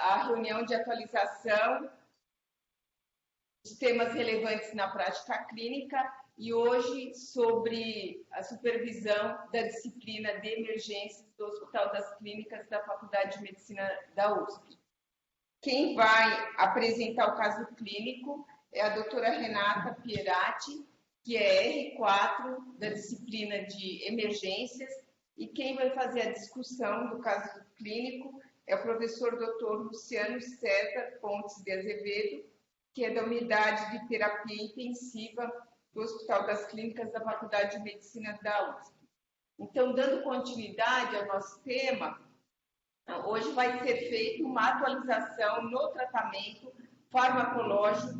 A reunião de atualização dos temas relevantes na prática clínica e hoje sobre a supervisão da disciplina de emergências do Hospital das Clínicas da Faculdade de Medicina da USP. Quem vai apresentar o caso clínico é a doutora Renata Pierati, que é R4 da disciplina de emergências, e quem vai fazer a discussão do caso clínico é o professor Dr. Luciano César Pontes de Azevedo, que é da unidade de terapia intensiva do Hospital das Clínicas da Faculdade de Medicina da USP. Então, dando continuidade ao nosso tema, hoje vai ser feita uma atualização no tratamento farmacológico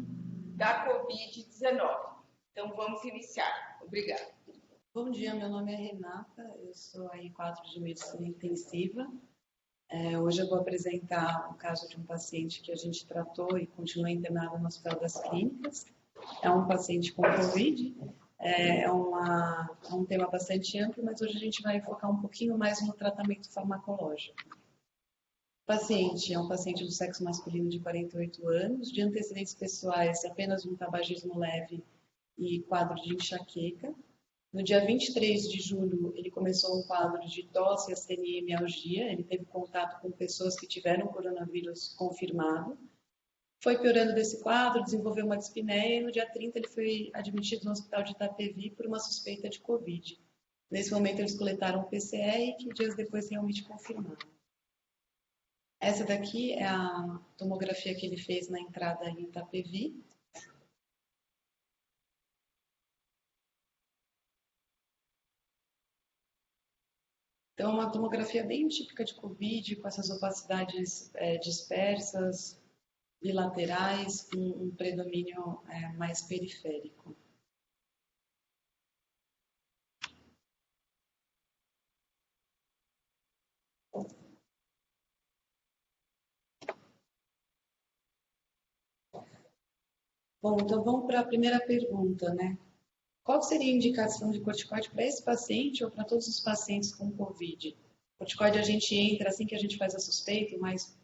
da Covid-19. Então, vamos iniciar. Obrigada. Bom dia, meu nome é Renata, eu sou a R4 de Medicina Intensiva. Hoje eu vou apresentar o caso de um paciente que a gente tratou e continua internado no Hospital das Clínicas. É um paciente com Covid, é um tema bastante amplo, mas hoje a gente vai focar um pouquinho mais no tratamento farmacológico. O paciente é um paciente do sexo masculino de 48 anos, de antecedentes pessoais, apenas um tabagismo leve e quadro de enxaqueca. No dia 23 de julho, ele começou um quadro de tosse, astenia e mialgia. Ele teve contato com pessoas que tiveram coronavírus confirmado. Foi piorando desse quadro, desenvolveu uma dispneia e no dia 30 ele foi admitido no hospital de Itapevi por uma suspeita de Covid. Nesse momento eles coletaram o PCR que dias depois realmente confirmaram. Essa daqui é a tomografia que ele fez na entrada em Itapevi. Então, uma tomografia bem típica de Covid, com essas opacidades dispersas, bilaterais, com um predomínio mais periférico. Bom, então vamos para a primeira pergunta, né? Qual seria a indicação de corticoide para esse paciente ou para todos os pacientes com Covid? Corticoide a gente entra assim que a gente faz a suspeita, o mais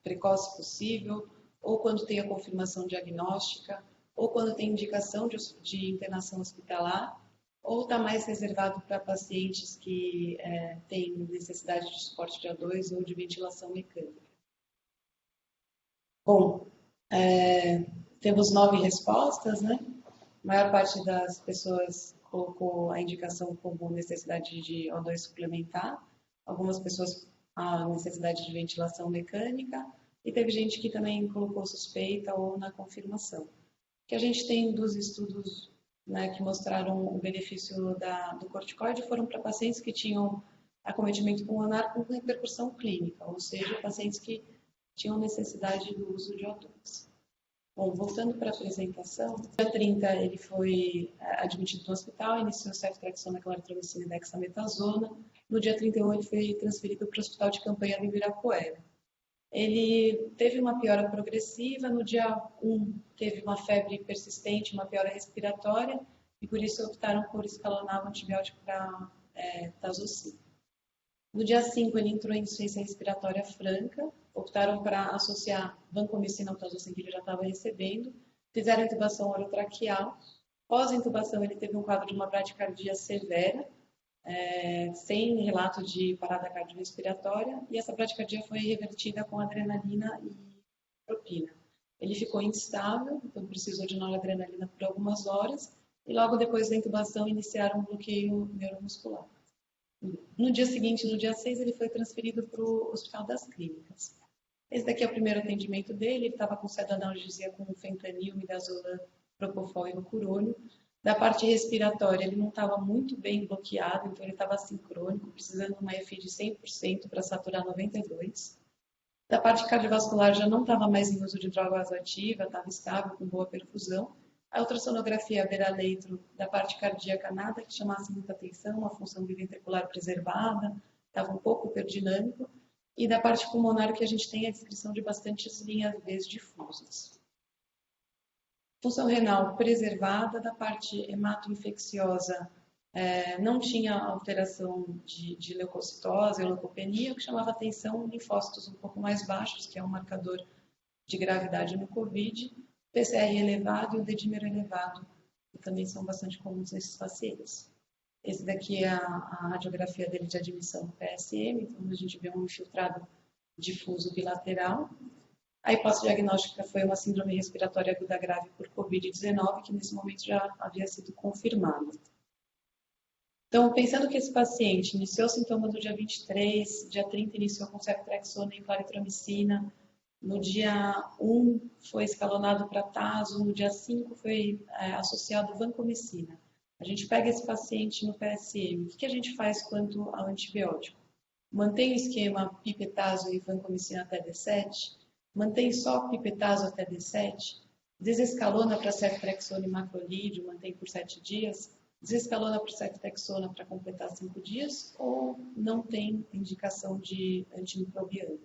precoce possível, ou quando tem a confirmação diagnóstica, ou quando tem indicação de internação hospitalar, ou está mais reservado para pacientes que têm necessidade de suporte de O2 ou de ventilação mecânica. Bom, temos 9 respostas, né? A maior parte das pessoas colocou a indicação como necessidade de O2 suplementar, algumas pessoas a necessidade de ventilação mecânica, e teve gente que também colocou suspeita ou na confirmação. O que a gente tem dos estudos, né, que mostraram o benefício do corticoide foram para pacientes que tinham acometimento pulmonar com repercussão clínica, ou seja, pacientes que tinham necessidade do uso de O2. Bom, voltando para a apresentação, no dia 30 ele foi admitido no hospital, iniciou ceftriaxona, claritromicina e dexametasona. No dia 31 ele foi transferido para o hospital de campanha do Ibirapuera. Ele teve uma piora progressiva, no dia 1 teve uma febre persistente, uma piora respiratória, e por isso optaram por escalonar o antibiótico para tazocin. No dia 5 ele entrou em insuficiência respiratória franca, optaram para associar vancomicina ao tazocin que ele já estava recebendo, fizeram intubação orotraqueal. Pós-intubação ele teve um quadro de uma bradicardia severa, sem relato de parada cardiorrespiratória, e essa bradicardia foi revertida com adrenalina e propina. Ele ficou instável, então precisou de noradrenalina por algumas horas, e logo depois da intubação iniciaram um bloqueio neuromuscular. No dia seguinte, no dia 6, ele foi transferido para o Hospital das Clínicas. Esse daqui é o primeiro atendimento dele, ele estava com cetoanalgesia com fentanil, midazolam, propofol e rocurônio. Da parte respiratória, ele não estava muito bem bloqueado, então ele estava assincrônico, precisando de uma EFI de 100% para saturar 92%. Da parte cardiovascular, já não estava mais em uso de droga vasoativa, estava estável, com boa perfusão. A ultrassonografia beira-leitro da parte cardíaca nada que chamasse muita atenção, a função biventricular preservada, estava um pouco hiperdinâmico. E da parte pulmonar que a gente tem a descrição de bastantes linhas V difusas. Função renal preservada, da parte hematoinfecciosa Não tinha alteração de leucocitose ou leucopenia, o que chamava atenção linfócitos um pouco mais baixos, que é um marcador de gravidade no COVID, PCR elevado e o dedímero elevado, que também são bastante comuns nesses pacientes. Esse daqui é a radiografia dele de admissão no PSM, então a gente vê um infiltrado difuso bilateral. A hipótese diagnóstica foi uma síndrome respiratória aguda grave por COVID-19, que nesse momento já havia sido confirmada. Então, pensando que esse paciente iniciou sintomas no dia 23, dia 30 iniciou com ceftriaxona e claritromicina, no dia 1 foi escalonado para taso, no dia 5 foi associado vancomicina. A gente pega esse paciente no PSM, o que a gente faz quanto ao antibiótico? Mantém o esquema pipetazo e vancomicina até D7? Mantém só pipetazo até D7? Desescalona para ceftriaxona e macrolídeo, mantém por 7 dias? Desescalona para ceftriaxona para completar 5 dias? Ou não tem indicação de antimicrobiano?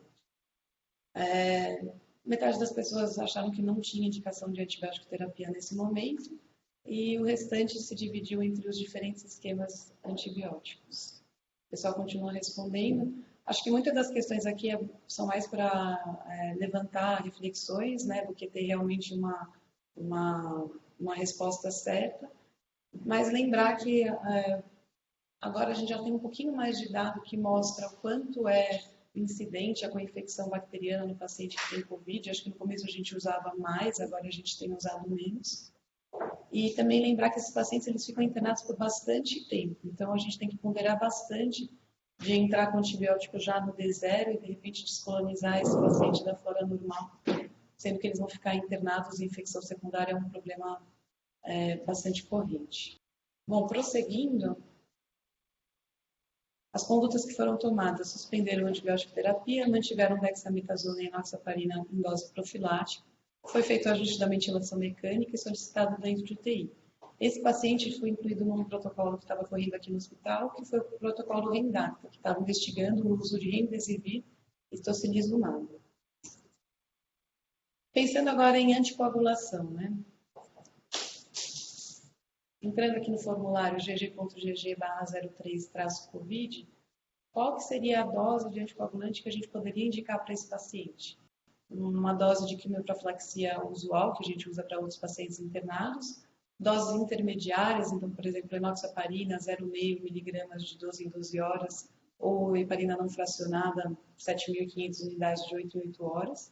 Metade das pessoas acharam que não tinha indicação de antibiótico terapia nesse momento e o restante se dividiu entre os diferentes esquemas antibióticos. O pessoal continua respondendo. Acho que muitas das questões aqui são mais para levantar reflexões, né, do que ter realmente uma resposta certa. Mas lembrar que agora a gente já tem um pouquinho mais de dado que mostra o quanto é incidente a co-infecção bacteriana no paciente que tem Covid. Acho que no começo a gente usava mais, agora a gente tem usado menos. E também lembrar que esses pacientes eles ficam internados por bastante tempo. Então a gente tem que ponderar bastante de entrar com antibiótico já no D0 e de repente descolonizar esse paciente da flora normal, sendo que eles vão ficar internados e infecção secundária é um problema bastante corrente. Bom, prosseguindo, as condutas que foram tomadas suspenderam a antibiótico terapia, mantiveram dexametasona e enoxaparina em dose profilática, foi feito o ajuste da ventilação mecânica e solicitado dentro de UTI. Esse paciente foi incluído num protocolo que estava correndo aqui no hospital, que foi o protocolo REMDATA, que estava investigando o uso de remdesivir e tocilizumab. Pensando agora em anticoagulação, né? Entrando aqui no formulário gg.gg/03-COVID, qual que seria a dose de anticoagulante que a gente poderia indicar para esse paciente? Uma dose de quimioprofilaxia usual, que a gente usa para outros pacientes internados, doses intermediárias, então, por exemplo, enoxaparina, 0,5 mg de 12 em 12 horas, ou heparina não fracionada, 7.500 unidades de 8 em 8 horas.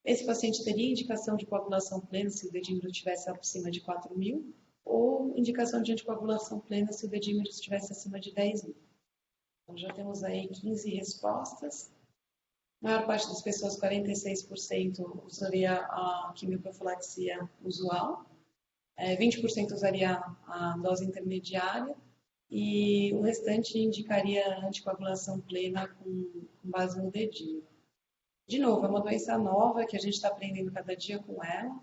Esse paciente teria indicação de coagulação plena se o dedímero estivesse acima de 4.000, ou indicação de anticoagulação plena se o dedímero estivesse acima de 10.000. Então, já temos aí 15 respostas. A maior parte das pessoas, 46%, usaria a quimioprofilaxia usual, 20% usaria a dose intermediária e o restante indicaria anticoagulação plena com base no dedímero. De novo, é uma doença nova que a gente está aprendendo cada dia com ela.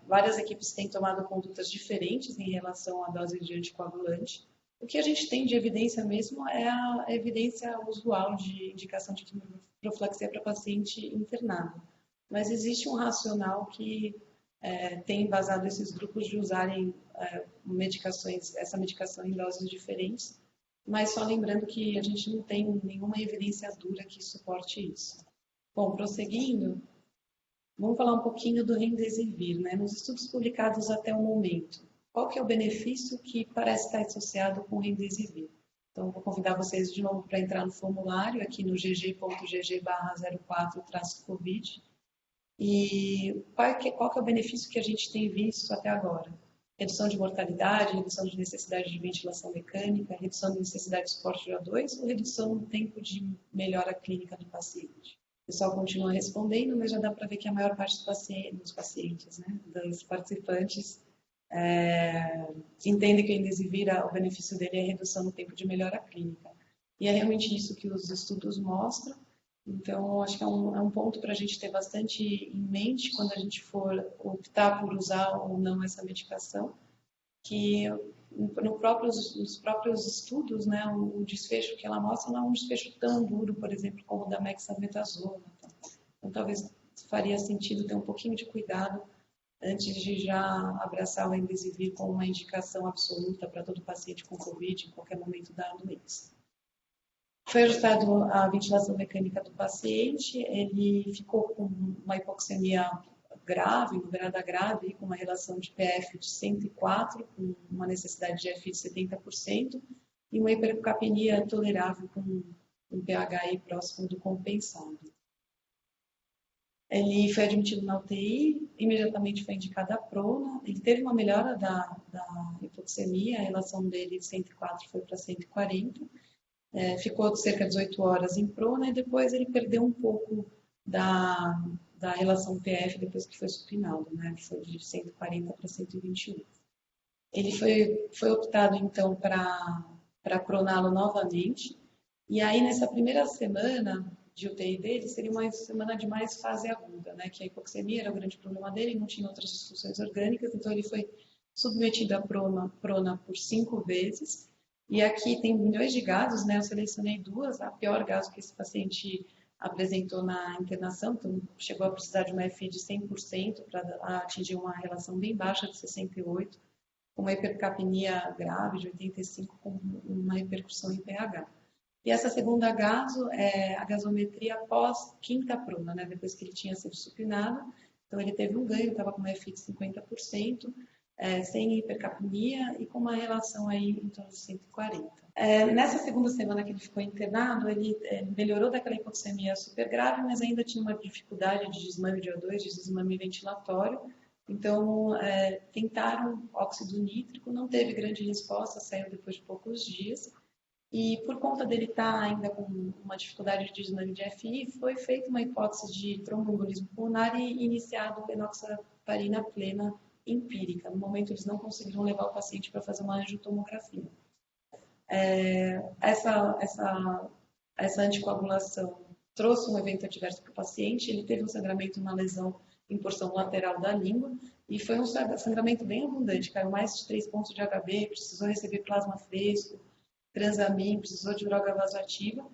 Várias equipes têm tomado condutas diferentes em relação à dose de anticoagulante. O que a gente tem de evidência mesmo é a evidência usual de indicação de quimioprofilaxia para paciente internado. Mas existe um racional que tem embasado esses grupos de usarem essa medicação em doses diferentes, mas só lembrando que a gente não tem nenhuma evidência dura que suporte isso. Bom, prosseguindo, vamos falar um pouquinho do remdesivir, né? Nos estudos publicados até o momento, qual que é o benefício que parece estar associado com o remdesivir? Então, vou convidar vocês de novo para entrar no formulário, aqui no gg.gg/04-COVID. E qual que é o benefício que a gente tem visto até agora? Redução de mortalidade, redução de necessidade de ventilação mecânica, redução de necessidade de suporte de O2 ou redução do tempo de melhora clínica do paciente? O pessoal continua respondendo, mas já dá para ver que a maior parte dos pacientes, né, dos participantes, entende que o remdesivir, o benefício dele é a redução do tempo de melhora clínica. E é realmente isso que os estudos mostram. Então, acho que é um ponto para a gente ter bastante em mente quando a gente for optar por usar ou não essa medicação, que nos próprios estudos, né, o desfecho que ela mostra não é um desfecho tão duro, por exemplo, como o da mexametazona. Então, talvez faria sentido ter um pouquinho de cuidado antes de já abraçar o Remdesivir como uma indicação absoluta para todo paciente com Covid em qualquer momento da doença. Foi ajustado a ventilação mecânica do paciente, ele ficou com uma hipoxemia grave, numerada grave, com uma relação de PF de 104, com uma necessidade de FI de 70%, e uma hipercapnia tolerável com um pH aí próximo do compensado. Ele foi admitido na UTI, imediatamente foi indicada a prona, ele teve uma melhora da hipoxemia, a relação dele de 104 foi para 140, ficou cerca de 18 horas em prona e depois ele perdeu um pouco da relação PF depois que foi supinado, né? Foi de 140 para 121. Ele foi optado então para proná-lo novamente, e aí nessa primeira semana de UTI dele seria uma semana de mais fase aguda, né? Que a hipoxemia era o grande problema dele, não tinha outras disfunções orgânicas, então ele foi submetido à prona por 5 vezes. E aqui tem milhões de gases, né? Eu selecionei 2, a pior gaso que esse paciente apresentou na internação, então chegou a precisar de uma FI de 100% para atingir uma relação bem baixa de 68, com uma hipercapnia grave de 85, com uma repercussão em pH. E essa segunda gaso é a gasometria após quinta prona, né? Depois que ele tinha sido supinado, então ele teve um ganho, estava com uma FI de 50%, sem hipercapnia e com uma relação aí em torno de 140. Nessa segunda semana que ele ficou internado, ele melhorou daquela hipoxemia super grave, mas ainda tinha uma dificuldade de desmame de O2, de desmame ventilatório. Então, tentaram óxido nítrico, não teve grande resposta, saiu depois de poucos dias. E por conta dele estar ainda com uma dificuldade de desmame de FI, foi feita uma hipótese de tromboembolismo pulmonar e iniciado enoxaparina plena empírica. No momento, eles não conseguiram levar o paciente para fazer uma angiotomografia. Essa anticoagulação trouxe um evento adverso para o paciente, ele teve um sangramento, uma lesão em porção lateral da língua, e foi um sangramento bem abundante, caiu mais de 3 pontos de HB, precisou receber plasma fresco, transamin, precisou de droga vasoativa.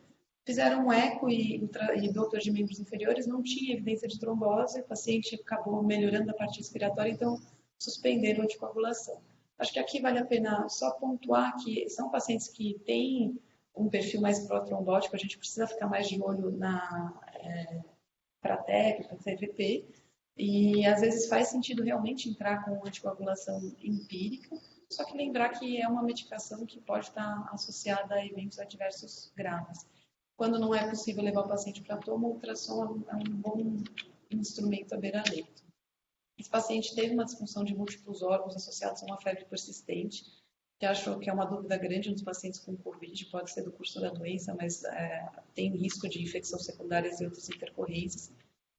Fizeram um eco e doutor de membros inferiores, não tinha evidência de trombose, o paciente acabou melhorando a parte respiratória, então suspenderam a anticoagulação. Acho que aqui vale a pena só pontuar que são pacientes que têm um perfil mais protrombótico, a gente precisa ficar mais de olho na Pratec, para CVP, e às vezes faz sentido realmente entrar com anticoagulação empírica, só que lembrar que é uma medicação que pode estar associada a eventos adversos graves. Quando não é possível levar o paciente para tomo, o ultrassom é um bom instrumento à beira-leito. Esse paciente teve uma disfunção de múltiplos órgãos associados a uma febre persistente, que achou que é uma dúvida grande nos pacientes com Covid, pode ser do curso da doença, mas tem risco de infecção secundárias e outras intercorrências.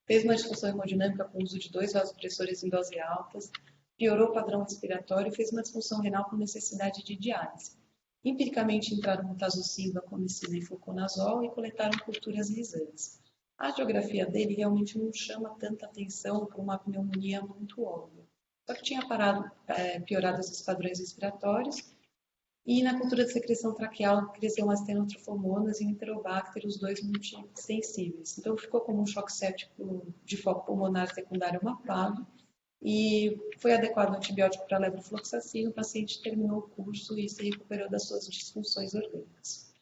Fez uma disfunção hemodinâmica com o uso de 2 vasopressores em dose altas, piorou o padrão respiratório e fez uma disfunção renal com necessidade de diálise. Empiricamente entraram mutazocin, vancomicina e fluconazol e coletaram culturas e exames. A radiografia dele realmente não chama tanta atenção para uma pneumonia muito óbvia. Só que tinha piorado esses padrões respiratórios e na cultura de secreção traqueal cresceu umas stenotrophomonas e um enterobacter, os 2 multissensíveis. Então ficou como um choque séptico de foco pulmonar secundário uma PAV e foi adequado o antibiótico para levofloxacina, o paciente terminou o curso e se recuperou das suas disfunções orgânicas.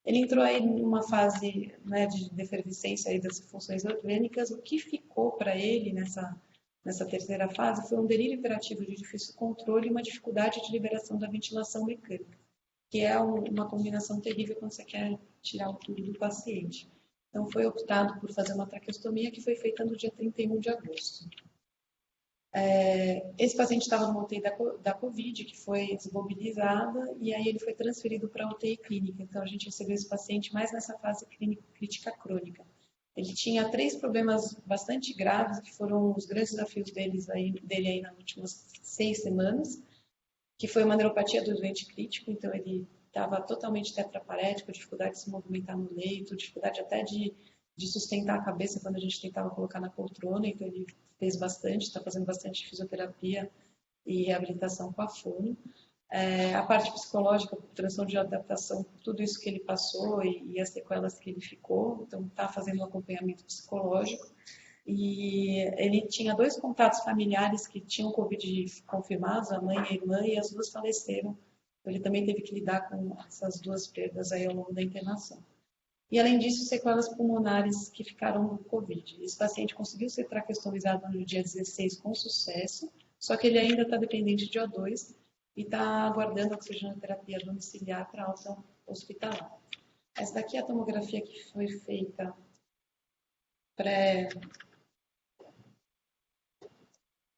Ele entrou aí numa fase, né, de defervescência aí das funções orgânicas. O que ficou para ele nessa terceira fase foi um delírio hiperativo de difícil controle e uma dificuldade de liberação da ventilação mecânica, que é uma combinação terrível quando você quer tirar o tubo do paciente. Então foi optado por fazer uma traqueostomia que foi feita no dia 31 de agosto. Esse paciente estava numa UTI da Covid, que foi desmobilizada, e aí ele foi transferido para a UTI clínica. Então, a gente recebeu esse paciente mais nessa fase crítica crônica. Ele tinha 3 problemas bastante graves, que foram os grandes desafios dele aí nas últimas 6 semanas, que foi uma neuropatia do doente crítico, então ele estava totalmente tetraparético, dificuldade de se movimentar no leito, dificuldade até de sustentar a cabeça quando a gente tentava colocar na poltrona, então ele fez bastante, está fazendo bastante fisioterapia e reabilitação com a fono. A parte psicológica, transtorno de adaptação, tudo isso que ele passou e as sequelas que ele ficou, então está fazendo um acompanhamento psicológico. E ele tinha 2 contatos familiares que tinham Covid confirmados, a mãe e a irmã, e as 2 faleceram. Então, ele também teve que lidar com essas 2 perdas aí ao longo da internação. E, além disso, sequelas pulmonares que ficaram no Covid. Esse paciente conseguiu ser traqueostomizado no dia 16 com sucesso, só que ele ainda está dependente de O2 e está aguardando a oxigenoterapia domiciliar para alta hospitalar. Essa daqui é a tomografia que foi feita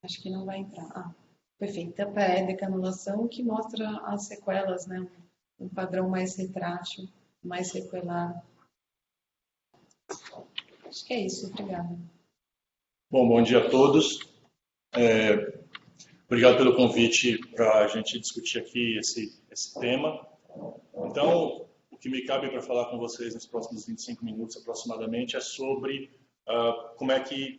acho que não vai entrar. Foi feita pré-decanulação, que mostra as sequelas, né? Um padrão mais retrátil, mais sequelar. Acho que é isso, obrigada. Bom dia a todos. Obrigado pelo convite para a gente discutir aqui esse tema. Então, o que me cabe para falar com vocês nos próximos 25 minutos aproximadamente é sobre como é que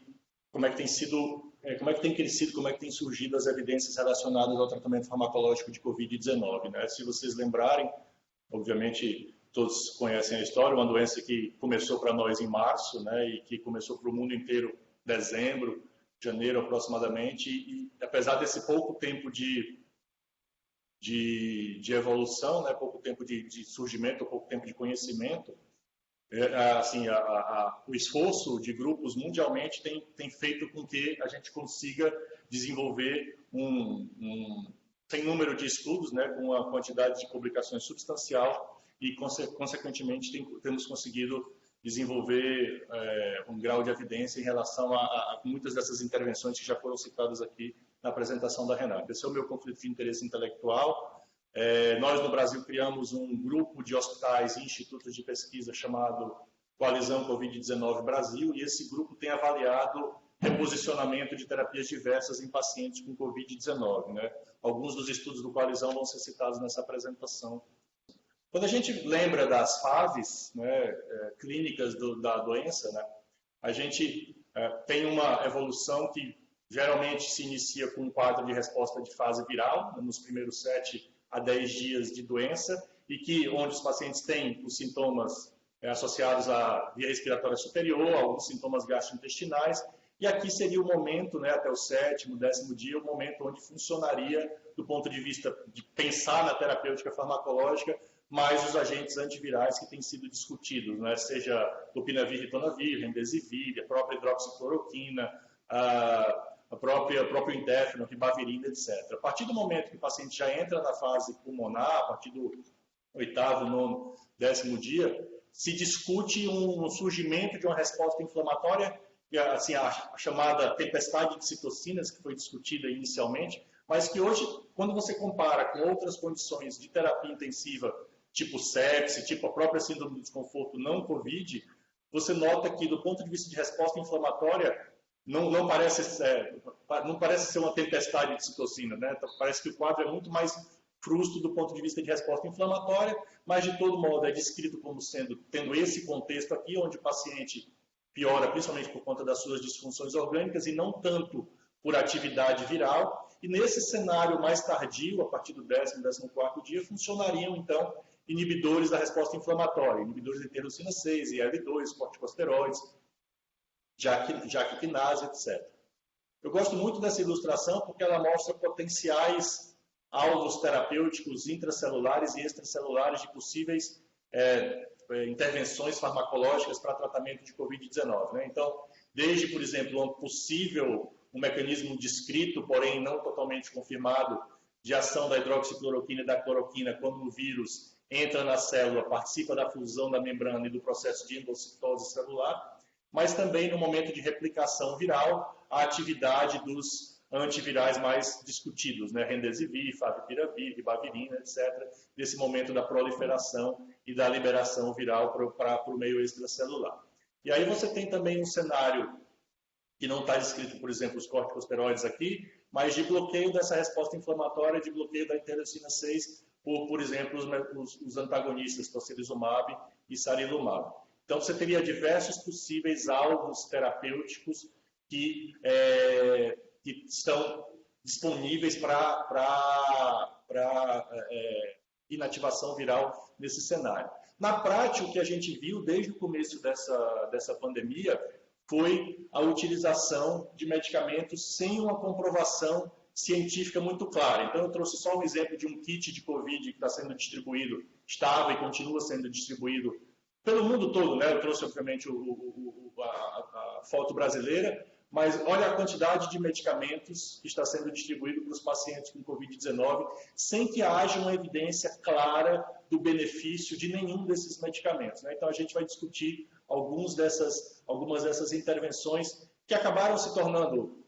tem sido, como é que tem crescido, como é que tem surgido as evidências relacionadas ao tratamento farmacológico de Covid-19, né? Se vocês lembrarem, obviamente todos conhecem a história, uma doença que começou para nós em março, né, e que começou para o mundo inteiro em dezembro, janeiro aproximadamente, e apesar desse pouco tempo de evolução, né, pouco tempo de surgimento, pouco tempo de conhecimento, assim, o esforço de grupos mundialmente tem feito com que a gente consiga desenvolver sem número de estudos, né, com uma quantidade de publicações substancial e, consequentemente, temos conseguido desenvolver um grau de evidência em relação a muitas dessas intervenções que já foram citadas aqui na apresentação da Renata. Esse é o meu conflito de interesse intelectual. Nós, no Brasil, criamos um grupo de hospitais e institutos de pesquisa chamado Coalizão Covid-19 Brasil, e esse grupo tem avaliado reposicionamento de terapias diversas em pacientes com Covid-19, né? Alguns dos estudos do Coalizão vão ser citados nessa apresentação. Quando a gente lembra das fases, né, clínicas da doença, né, a gente tem uma evolução que geralmente se inicia com um quadro de resposta de fase viral, nos primeiros 7 a 10 dias de doença, e onde os pacientes têm os sintomas associados à via respiratória superior, alguns sintomas gastrointestinais, e aqui seria o momento, né, até o 7º, 10º dia, o momento onde funcionaria, do ponto de vista de pensar na terapêutica farmacológica, mais os agentes antivirais que têm sido discutidos, né, seja lopinavir, ritonavir, remdesivir, a própria hidroxicloroquina, o próprio indéfino, ribavirin, etc. A partir do momento que o paciente já entra na fase pulmonar, a partir do 8º, 9º, 10º dia, se discute um surgimento de uma resposta inflamatória, assim, a chamada tempestade de citocinas, que foi discutida inicialmente, mas que hoje, quando você compara com outras condições de terapia intensiva, tipo sepse, tipo a própria síndrome do desconforto não COVID, você nota que, do ponto de vista de resposta inflamatória, não parece ser uma tempestade de citocina, né? Então, parece que o quadro é muito mais frusto do ponto de vista de resposta inflamatória, mas, de todo modo, é descrito como tendo esse contexto aqui, onde o paciente piora, principalmente por conta das suas disfunções orgânicas, e não tanto por atividade viral. E nesse cenário mais tardio, a partir do 10º, 14º dia, funcionariam, então, inibidores da resposta inflamatória, inibidores de interleucina 6, IL-2, corticosteroides, jaquitinase, etc. Eu gosto muito dessa ilustração porque ela mostra potenciais alvos terapêuticos intracelulares e extracelulares de possíveis intervenções farmacológicas para tratamento de Covid-19, né? Então, desde, por exemplo, um mecanismo descrito, porém não totalmente confirmado, de ação da hidroxicloroquina e da cloroquina quando o vírus entra na célula, participa da fusão da membrana e do processo de endocitose celular, mas também no momento de replicação viral, a atividade dos antivirais mais discutidos, né? Remdesivir, favipiravir, ribavirin, etc., nesse momento da proliferação e da liberação viral para o meio extracelular. E aí você tem também um cenário que não está descrito, por exemplo, os corticosteroides aqui, mas de bloqueio dessa resposta inflamatória, de bloqueio da interleucina 6, por exemplo, os antagonistas, tocilizumab e sarilumab. Então, você teria diversos possíveis alvos terapêuticos que estão disponíveis para inativação viral nesse cenário. Na prática, o que a gente viu desde o começo dessa pandemia foi a utilização de medicamentos sem uma comprovação científica muito clara. Então, eu trouxe só um exemplo de um kit de Covid que está sendo distribuído, estava e continua sendo distribuído pelo mundo todo, né? Eu trouxe, obviamente, a foto brasileira, mas olha a quantidade de medicamentos que está sendo distribuído para os pacientes com Covid-19, sem que haja uma evidência clara do benefício de nenhum desses medicamentos, né? Então, a gente vai discutir algumas dessas intervenções que acabaram se tornando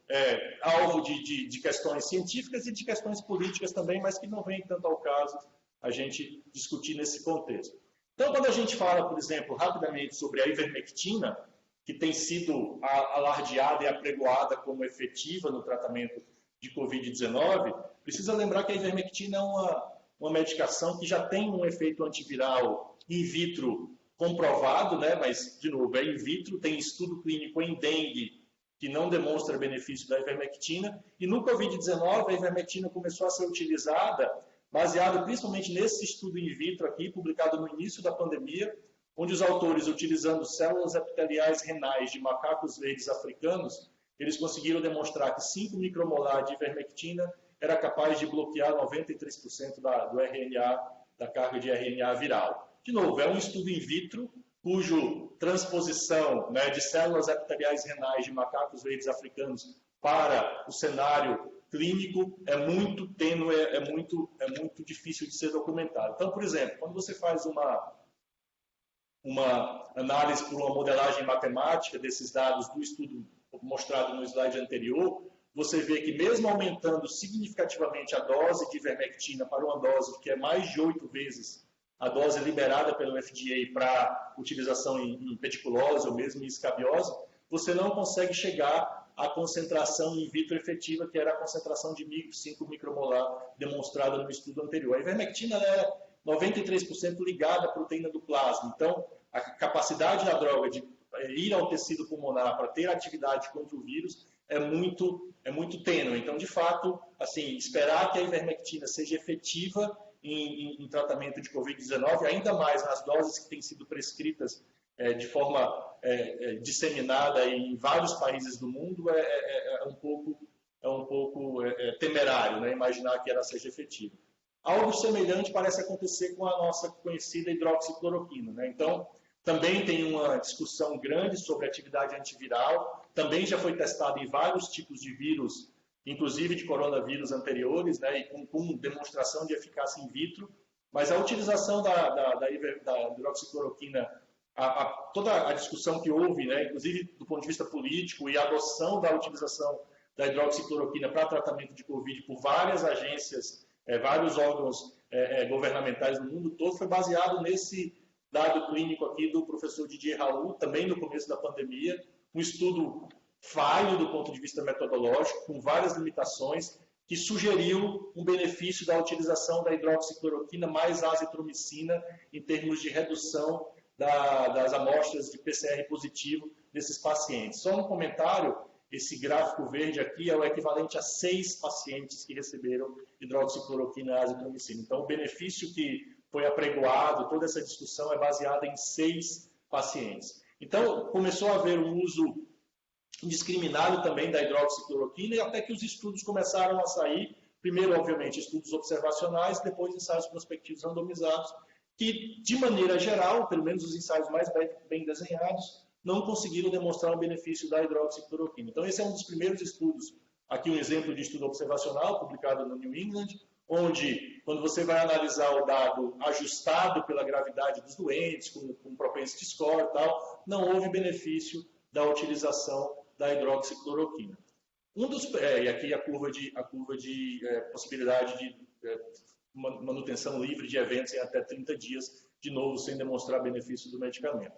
alvo de questões científicas e de questões políticas também, mas que não vem tanto ao caso a gente discutir nesse contexto. Então, quando a gente fala, por exemplo, rapidamente sobre a ivermectina, que tem sido alardeada e apregoada como efetiva no tratamento de Covid-19, precisa lembrar que a ivermectina é uma medicação que já tem um efeito antiviral in vitro comprovado, né? Mas, de novo, é in vitro, tem estudo clínico em dengue que não demonstra benefício da ivermectina, e no Covid-19 a ivermectina começou a ser utilizada baseado principalmente nesse estudo in vitro aqui, publicado no início da pandemia, onde os autores, utilizando células epiteliais renais de macacos verdes africanos, eles conseguiram demonstrar que 5 micromolar de ivermectina era capaz de bloquear 93% do RNA, da carga de RNA viral. De novo, é um estudo in vitro, cujo transposição, né, de células epiteliais renais de macacos verdes africanos para o cenário clínico é muito tênue, é muito difícil de ser documentado. Então, por exemplo, quando você faz uma análise por uma modelagem matemática desses dados do estudo mostrado no slide anterior, você vê que mesmo aumentando significativamente a dose de ivermectina para uma dose que é mais de 8 vezes a dose liberada pelo FDA para utilização em pediculose ou mesmo em escabiose, você não consegue chegar à concentração in vitro efetiva, que era a concentração de 5 micromolar demonstrada no estudo anterior. A ivermectina é 93% ligada à proteína do plasma. Então, a capacidade da droga de ir ao tecido pulmonar para ter atividade contra o vírus é muito tênue. Então, de fato, assim, esperar que a ivermectina seja efetiva em tratamento de Covid-19, ainda mais nas doses que têm sido prescritas de forma disseminada em vários países do mundo, é um pouco temerário, né, imaginar que ela seja efetiva. Algo semelhante parece acontecer com a nossa conhecida hidroxicloroquina, né? Então, também tem uma discussão grande sobre atividade antiviral, também já foi testado em vários tipos de vírus, inclusive de coronavírus anteriores, né, e com demonstração de eficácia in vitro, mas a utilização da hidroxicloroquina, toda a discussão que houve, né, inclusive do ponto de vista político, e a adoção da utilização da hidroxicloroquina para tratamento de Covid por várias agências, vários órgãos governamentais no mundo todo, foi baseado nesse dado clínico aqui do professor Didier Raoult, também no começo da pandemia, um estudo falho do ponto de vista metodológico, com várias limitações, que sugeriu um benefício da utilização da hidroxicloroquina mais azitromicina em termos de redução das amostras de PCR positivo desses pacientes. Só um comentário, esse gráfico verde aqui é o equivalente a 6 pacientes que receberam hidroxicloroquina azitromicina. Então, o benefício que foi apregoado, toda essa discussão é baseada em 6 pacientes. Então, começou a haver um uso indiscriminado também da hidroxicloroquina, e até que os estudos começaram a sair, primeiro, obviamente, estudos observacionais, depois ensaios prospectivos randomizados, que, de maneira geral, pelo menos os ensaios mais bem desenhados, não conseguiram demonstrar o benefício da hidroxicloroquina. Então, esse é um dos primeiros estudos, aqui um exemplo de estudo observacional, publicado no New England, onde, quando você vai analisar o dado ajustado pela gravidade dos doentes, com propensity score e tal, não houve benefício da utilização da hidroxicloroquina. E aqui a curva de possibilidade de manutenção livre de eventos em até 30 dias, de novo, sem demonstrar benefício do medicamento.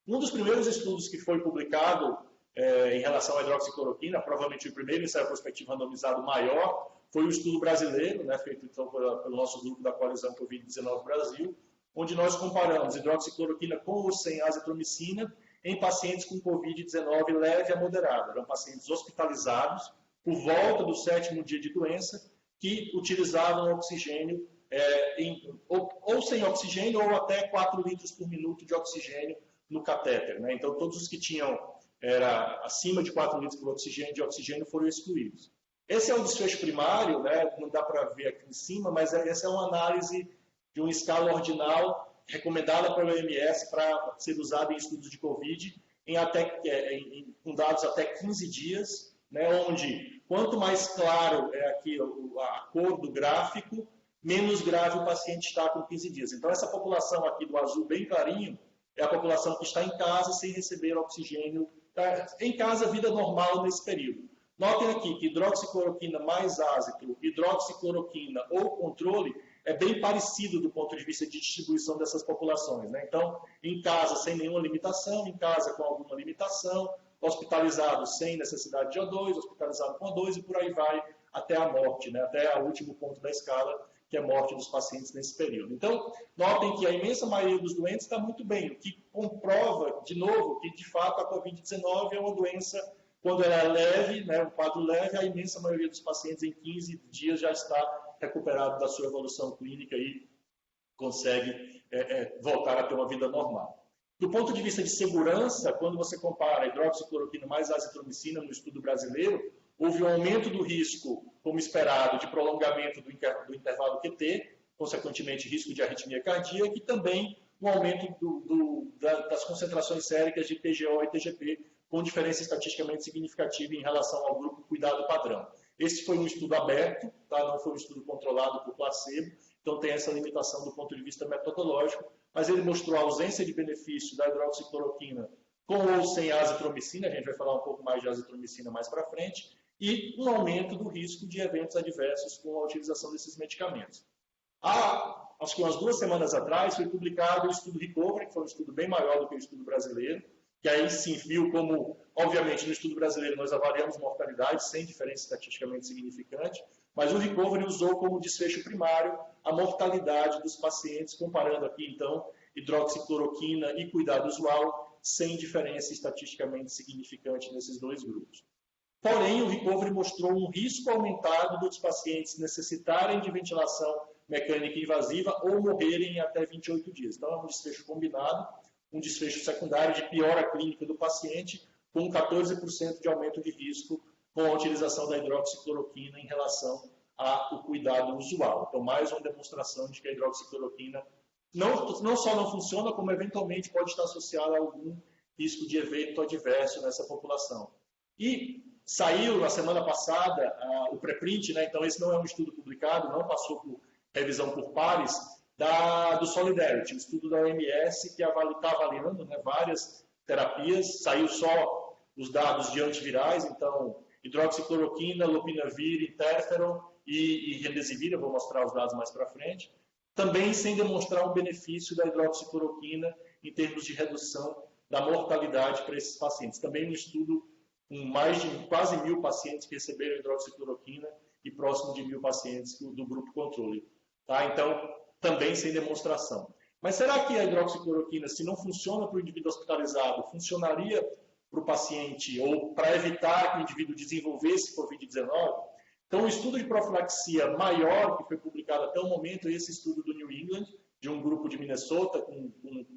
Um dos primeiros estudos que foi publicado em relação à hidroxicloroquina, provavelmente o primeiro ensaio prospectivo randomizado maior, foi o estudo brasileiro, né, feito então pelo nosso grupo da Coalizão Covid-19 Brasil, onde nós comparamos hidroxicloroquina com ou sem azitromicina em pacientes com Covid-19 leve a moderada. Eram pacientes hospitalizados por volta do 7º dia de doença, que utilizavam oxigênio, ou sem oxigênio, ou até 4 litros por minuto de oxigênio no catéter, né? Então, todos os que tinham era acima de 4 litros por de oxigênio foram excluídos. Esse é o desfecho primário, né? Não dá para ver aqui em cima, mas essa é uma análise de uma escala ordinal recomendada pela OMS para ser usada em estudos de Covid, com dados até 15 dias, né? Onde quanto mais claro é aqui a cor do gráfico, menos grave o paciente está com 15 dias. Então, essa população aqui do azul bem clarinho é a população que está em casa sem receber oxigênio, tá? Em casa, vida normal nesse período. Notem aqui que hidroxicloroquina mais ácido, hidroxicloroquina ou controle é bem parecido do ponto de vista de distribuição dessas populações, né? Então, em casa sem nenhuma limitação, em casa com alguma limitação, hospitalizado sem necessidade de O2, hospitalizado com O2 e por aí vai até a morte, né? Até o último ponto da escala, que é a morte dos pacientes nesse período. Então, notem que a imensa maioria dos doentes está muito bem, o que comprova, de novo, que de fato a Covid-19 é uma doença, quando ela é leve, né, um quadro leve, a imensa maioria dos pacientes em 15 dias já está recuperado da sua evolução clínica e consegue voltar a ter uma vida normal. Do ponto de vista de segurança, quando você compara a hidroxicloroquina mais azitromicina no estudo brasileiro, houve um aumento do risco, como esperado, de prolongamento do intervalo QT, consequentemente risco de arritmia cardíaca, e também um aumento das concentrações séricas de TGO e TGP, com diferença estatisticamente significativa em relação ao grupo cuidado padrão. Esse foi um estudo aberto, tá? Não foi um estudo controlado por placebo, então tem essa limitação do ponto de vista metodológico, mas ele mostrou a ausência de benefício da hidroxicloroquina com ou sem azitromicina, a gente vai falar um pouco mais de azitromicina mais para frente, e um aumento do risco de eventos adversos com a utilização desses medicamentos. Acho que umas 2 semanas atrás foi publicado o estudo Recovery, que foi um estudo bem maior do que o estudo brasileiro, que aí sim viu como, obviamente, no estudo brasileiro nós avaliamos mortalidade sem diferença estatisticamente significante, mas o Recovery usou como desfecho primário a mortalidade dos pacientes, comparando aqui, então, hidroxicloroquina e cuidado usual, sem diferença estatisticamente significante nesses dois grupos. Porém, o Recovery mostrou um risco aumentado dos pacientes necessitarem de ventilação mecânica invasiva ou morrerem em até 28 dias. Então, é um desfecho combinado, um desfecho secundário de piora clínica do paciente, com 14% de aumento de risco com a utilização da hidroxicloroquina em relação ao cuidado usual. Então, mais uma demonstração de que a hidroxicloroquina não só não funciona, como eventualmente pode estar associada a algum risco de evento adverso nessa população. E saiu na semana passada o preprint, né? Então esse não é um estudo publicado, não passou por revisão por pares, do Solidarity, um estudo da OMS que está avaliando, né, várias terapias, saiu só os dados de antivirais, então hidroxicloroquina, lopinavir, interferon e remdesivir, eu vou mostrar os dados mais para frente, também sem demonstrar um benefício da hidroxicloroquina em termos de redução da mortalidade para esses pacientes. Também um estudo com mais de quase 1.000 pacientes que receberam hidroxicloroquina e próximo de 1.000 pacientes do grupo controle. Tá? Então, também sem demonstração. Mas será que a hidroxicloroquina, se não funciona para o indivíduo hospitalizado, funcionaria para o paciente ou para evitar que o indivíduo desenvolvesse Covid-19? Então, o estudo de profilaxia maior que foi publicado até o momento é esse estudo do New England, de um grupo de Minnesota com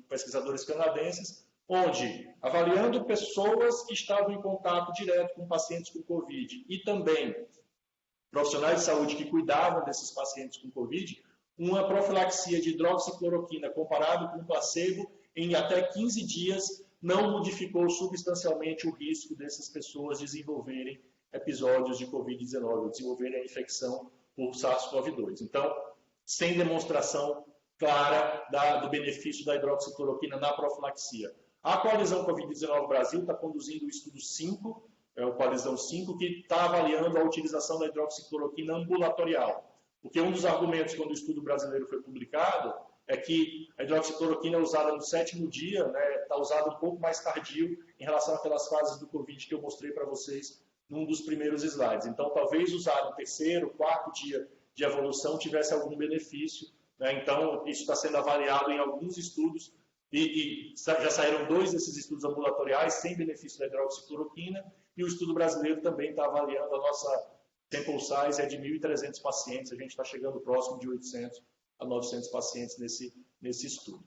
pesquisadores canadenses, onde, avaliando pessoas que estavam em contato direto com pacientes com Covid e também profissionais de saúde que cuidavam desses pacientes com Covid, uma profilaxia de hidroxicloroquina comparado com placebo em até 15 dias não modificou substancialmente o risco dessas pessoas desenvolverem episódios de Covid-19, desenvolverem a infecção por SARS-CoV-2. Então, sem demonstração clara do benefício da hidroxicloroquina na profilaxia. A Coalizão Covid-19 Brasil está conduzindo o estudo 5, o Coalizão 5, que está avaliando a utilização da hidroxicloroquina ambulatorial. Porque um dos argumentos, quando o estudo brasileiro foi publicado, é que a hidroxicloroquina é usada no 7º dia, né, está usada um pouco mais tardio em relação àquelas fases do Covid que eu mostrei para vocês num dos primeiros slides. Então, talvez usar no 3º, 4º dia de evolução tivesse algum benefício. Né? Então, isso está sendo avaliado em alguns estudos e já saíram 2 desses estudos ambulatoriais sem benefício da hidroxicloroquina e o estudo brasileiro também está avaliando a nossa sample size é de 1.300 pacientes, a gente está chegando próximo de 800 a 900 pacientes nesse estudo.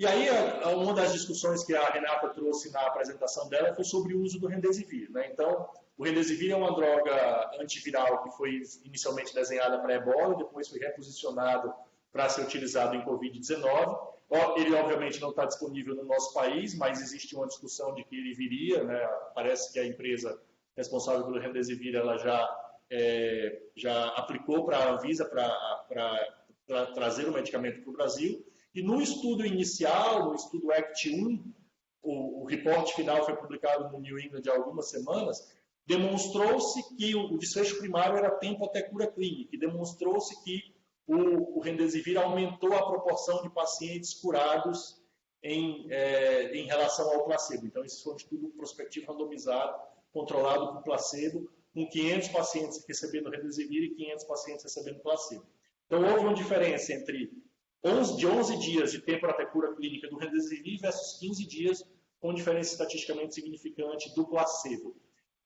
E aí, uma das discussões que a Renata trouxe na apresentação dela foi sobre o uso do Remdesivir, né? Então, o Remdesivir é uma droga antiviral que foi inicialmente desenhada para ebola, depois foi reposicionado para ser utilizado em Covid-19. Ele, obviamente, não está disponível no nosso país, mas existe uma discussão de que ele viria, né? Parece que a empresa responsável pelo Remdesivir ela já aplicou para a Anvisa para trazer o medicamento para o Brasil. E no estudo inicial, no estudo ACT-1, o reporte final foi publicado no New England há algumas semanas, demonstrou-se que o desfecho primário era tempo até cura clínica, e demonstrou-se que o Remdesivir aumentou a proporção de pacientes curados em relação ao placebo. Então, esse foi um estudo prospectivo randomizado, controlado por placebo, com 500 pacientes recebendo Remdesivir e 500 pacientes recebendo placebo. Então, houve uma diferença entre 11 dias de tempo até cura clínica do Remdesivir versus 15 dias, com diferença estatisticamente significante do placebo.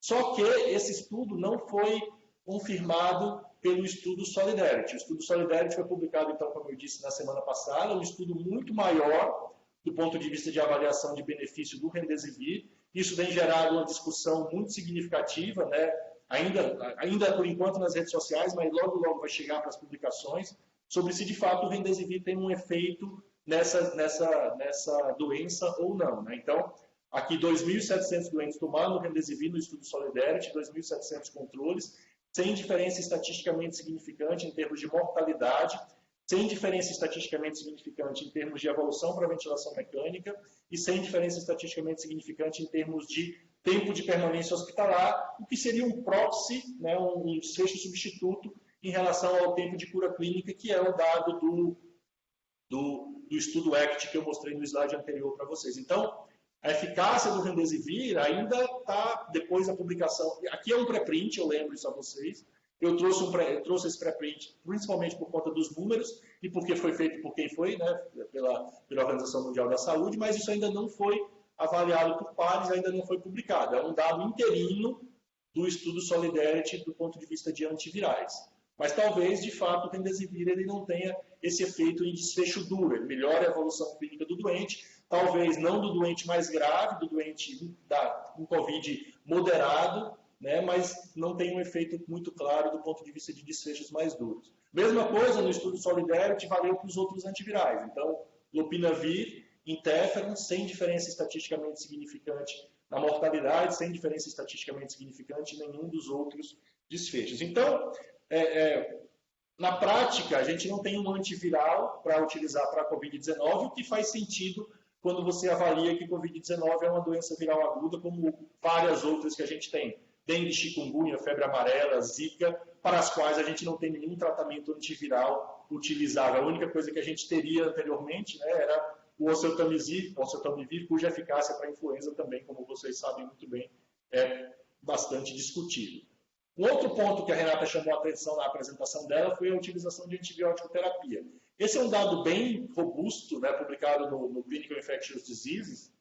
Só que esse estudo não foi confirmado pelo estudo Solidarity. O estudo Solidarity foi publicado, então, como eu disse, na semana passada, um estudo muito maior do ponto de vista de avaliação de benefício do Remdesivir. Isso tem gerado uma discussão muito significativa, né? Ainda por enquanto nas redes sociais, mas logo vai chegar para as publicações, sobre se de fato o Remdesivir tem um efeito nessa doença ou não, né? Então, aqui 2.700 doentes tomaram o Remdesivir no estudo Solidarity, 2.700 controles, sem diferença estatisticamente significante em termos de mortalidade, sem diferença estatisticamente significante em termos de evolução para ventilação mecânica e sem diferença estatisticamente significante em termos de tempo de permanência hospitalar, o que seria um proxy, né, um desfecho substituto em relação ao tempo de cura clínica, que é o dado do estudo ACT que eu mostrei no slide anterior para vocês. Então, a eficácia do Remdesivir ainda está depois da publicação. Aqui é um pré-print, eu lembro isso a vocês. Eu trouxe esse pré-print principalmente por conta dos números e porque foi feito por quem foi, né, pela Organização Mundial da Saúde, mas isso ainda não foi avaliado por pares, ainda não foi publicado. É um dado interino do estudo Solidarity do ponto de vista de antivirais. Mas talvez, de fato, o Remdesivir ele não tenha esse efeito em desfecho duro. Ele melhora a evolução clínica do doente, talvez não do doente mais grave, do doente com Covid moderado, né, mas não tem um efeito muito claro do ponto de vista de desfechos mais duros. Mesma coisa no estudo Solidarity valeu para os outros antivirais. Então, lopinavir, interferon, sem diferença estatisticamente significante na mortalidade, sem diferença estatisticamente significante em nenhum dos outros desfechos. Então, na prática, a gente não tem um antiviral para utilizar para a Covid-19, o que faz sentido quando você avalia que Covid-19 é uma doença viral aguda, como várias outras que a gente tem. Dengue, chikungunya, febre amarela, zika, para as quais a gente não tem nenhum tratamento antiviral utilizável. A única coisa que a gente teria anteriormente, né, era o oseltamivir, cuja eficácia para a influenza também, como vocês sabem muito bem, é bastante discutível. Um outro ponto que a Renata chamou a atenção na apresentação dela foi a utilização de antibiótico terapia. Esse é um dado bem robusto, né, publicado no Clinical Infectious Diseases,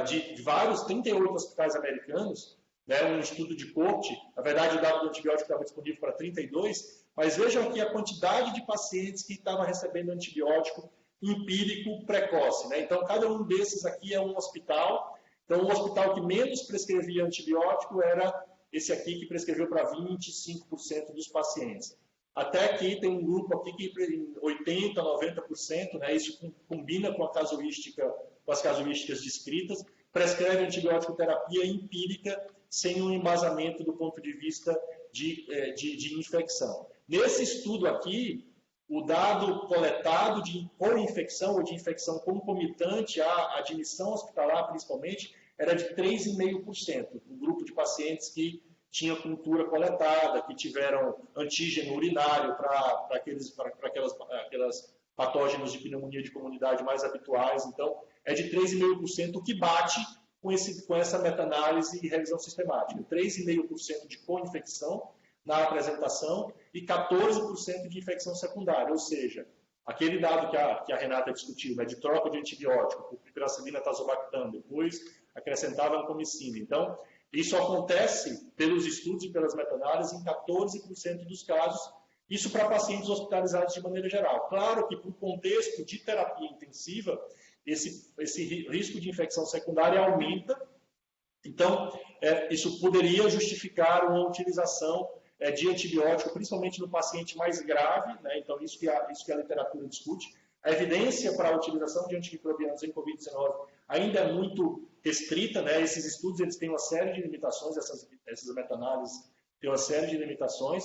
de vários 38 hospitais americanos, né, um estudo de corte. Na verdade, o dado do antibiótico estava disponível para 32, mas vejam aqui a quantidade de pacientes que estavam recebendo antibiótico empírico precoce, né? Então, cada um desses aqui é um hospital. Então, o hospital que menos prescrevia antibiótico era esse aqui, que prescreveu para 25% dos pacientes. Até aqui tem um grupo aqui que 80%, 90%, né? Isso combina com a casuística, com as casuísticas descritas, prescreve antibiótico terapia empírica sem um embasamento do ponto de vista de infecção. Nesse estudo aqui, o dado coletado de co-infecção ou de infecção concomitante à admissão hospitalar, principalmente, era de 3,5%. Um grupo de pacientes que tinha cultura coletada, que tiveram antígeno urinário para aquelas patógenos de pneumonia de comunidade mais habituais. Então, é de 3,5%, o que bate com essa meta-análise e revisão sistemática. 3,5% de co-infecção na apresentação e 14% de infecção secundária, ou seja, aquele dado que a Renata discutiu, né, de troca de antibiótico, por piperacillina tazobactam, depois acrescentava ancomicina. Então, isso acontece pelos estudos e pelas meta-análises em 14% dos casos, isso para pacientes hospitalizados de maneira geral. Claro que, por contexto de terapia intensiva, esse risco de infecção secundária aumenta. Então, isso poderia justificar uma utilização de antibiótico, principalmente no paciente mais grave, né? Então, isso que a literatura discute. A evidência para a utilização de antimicrobianos em Covid-19 ainda é muito restrita, né? Esses estudos eles têm uma série de limitações, essas meta-análises têm uma série de limitações,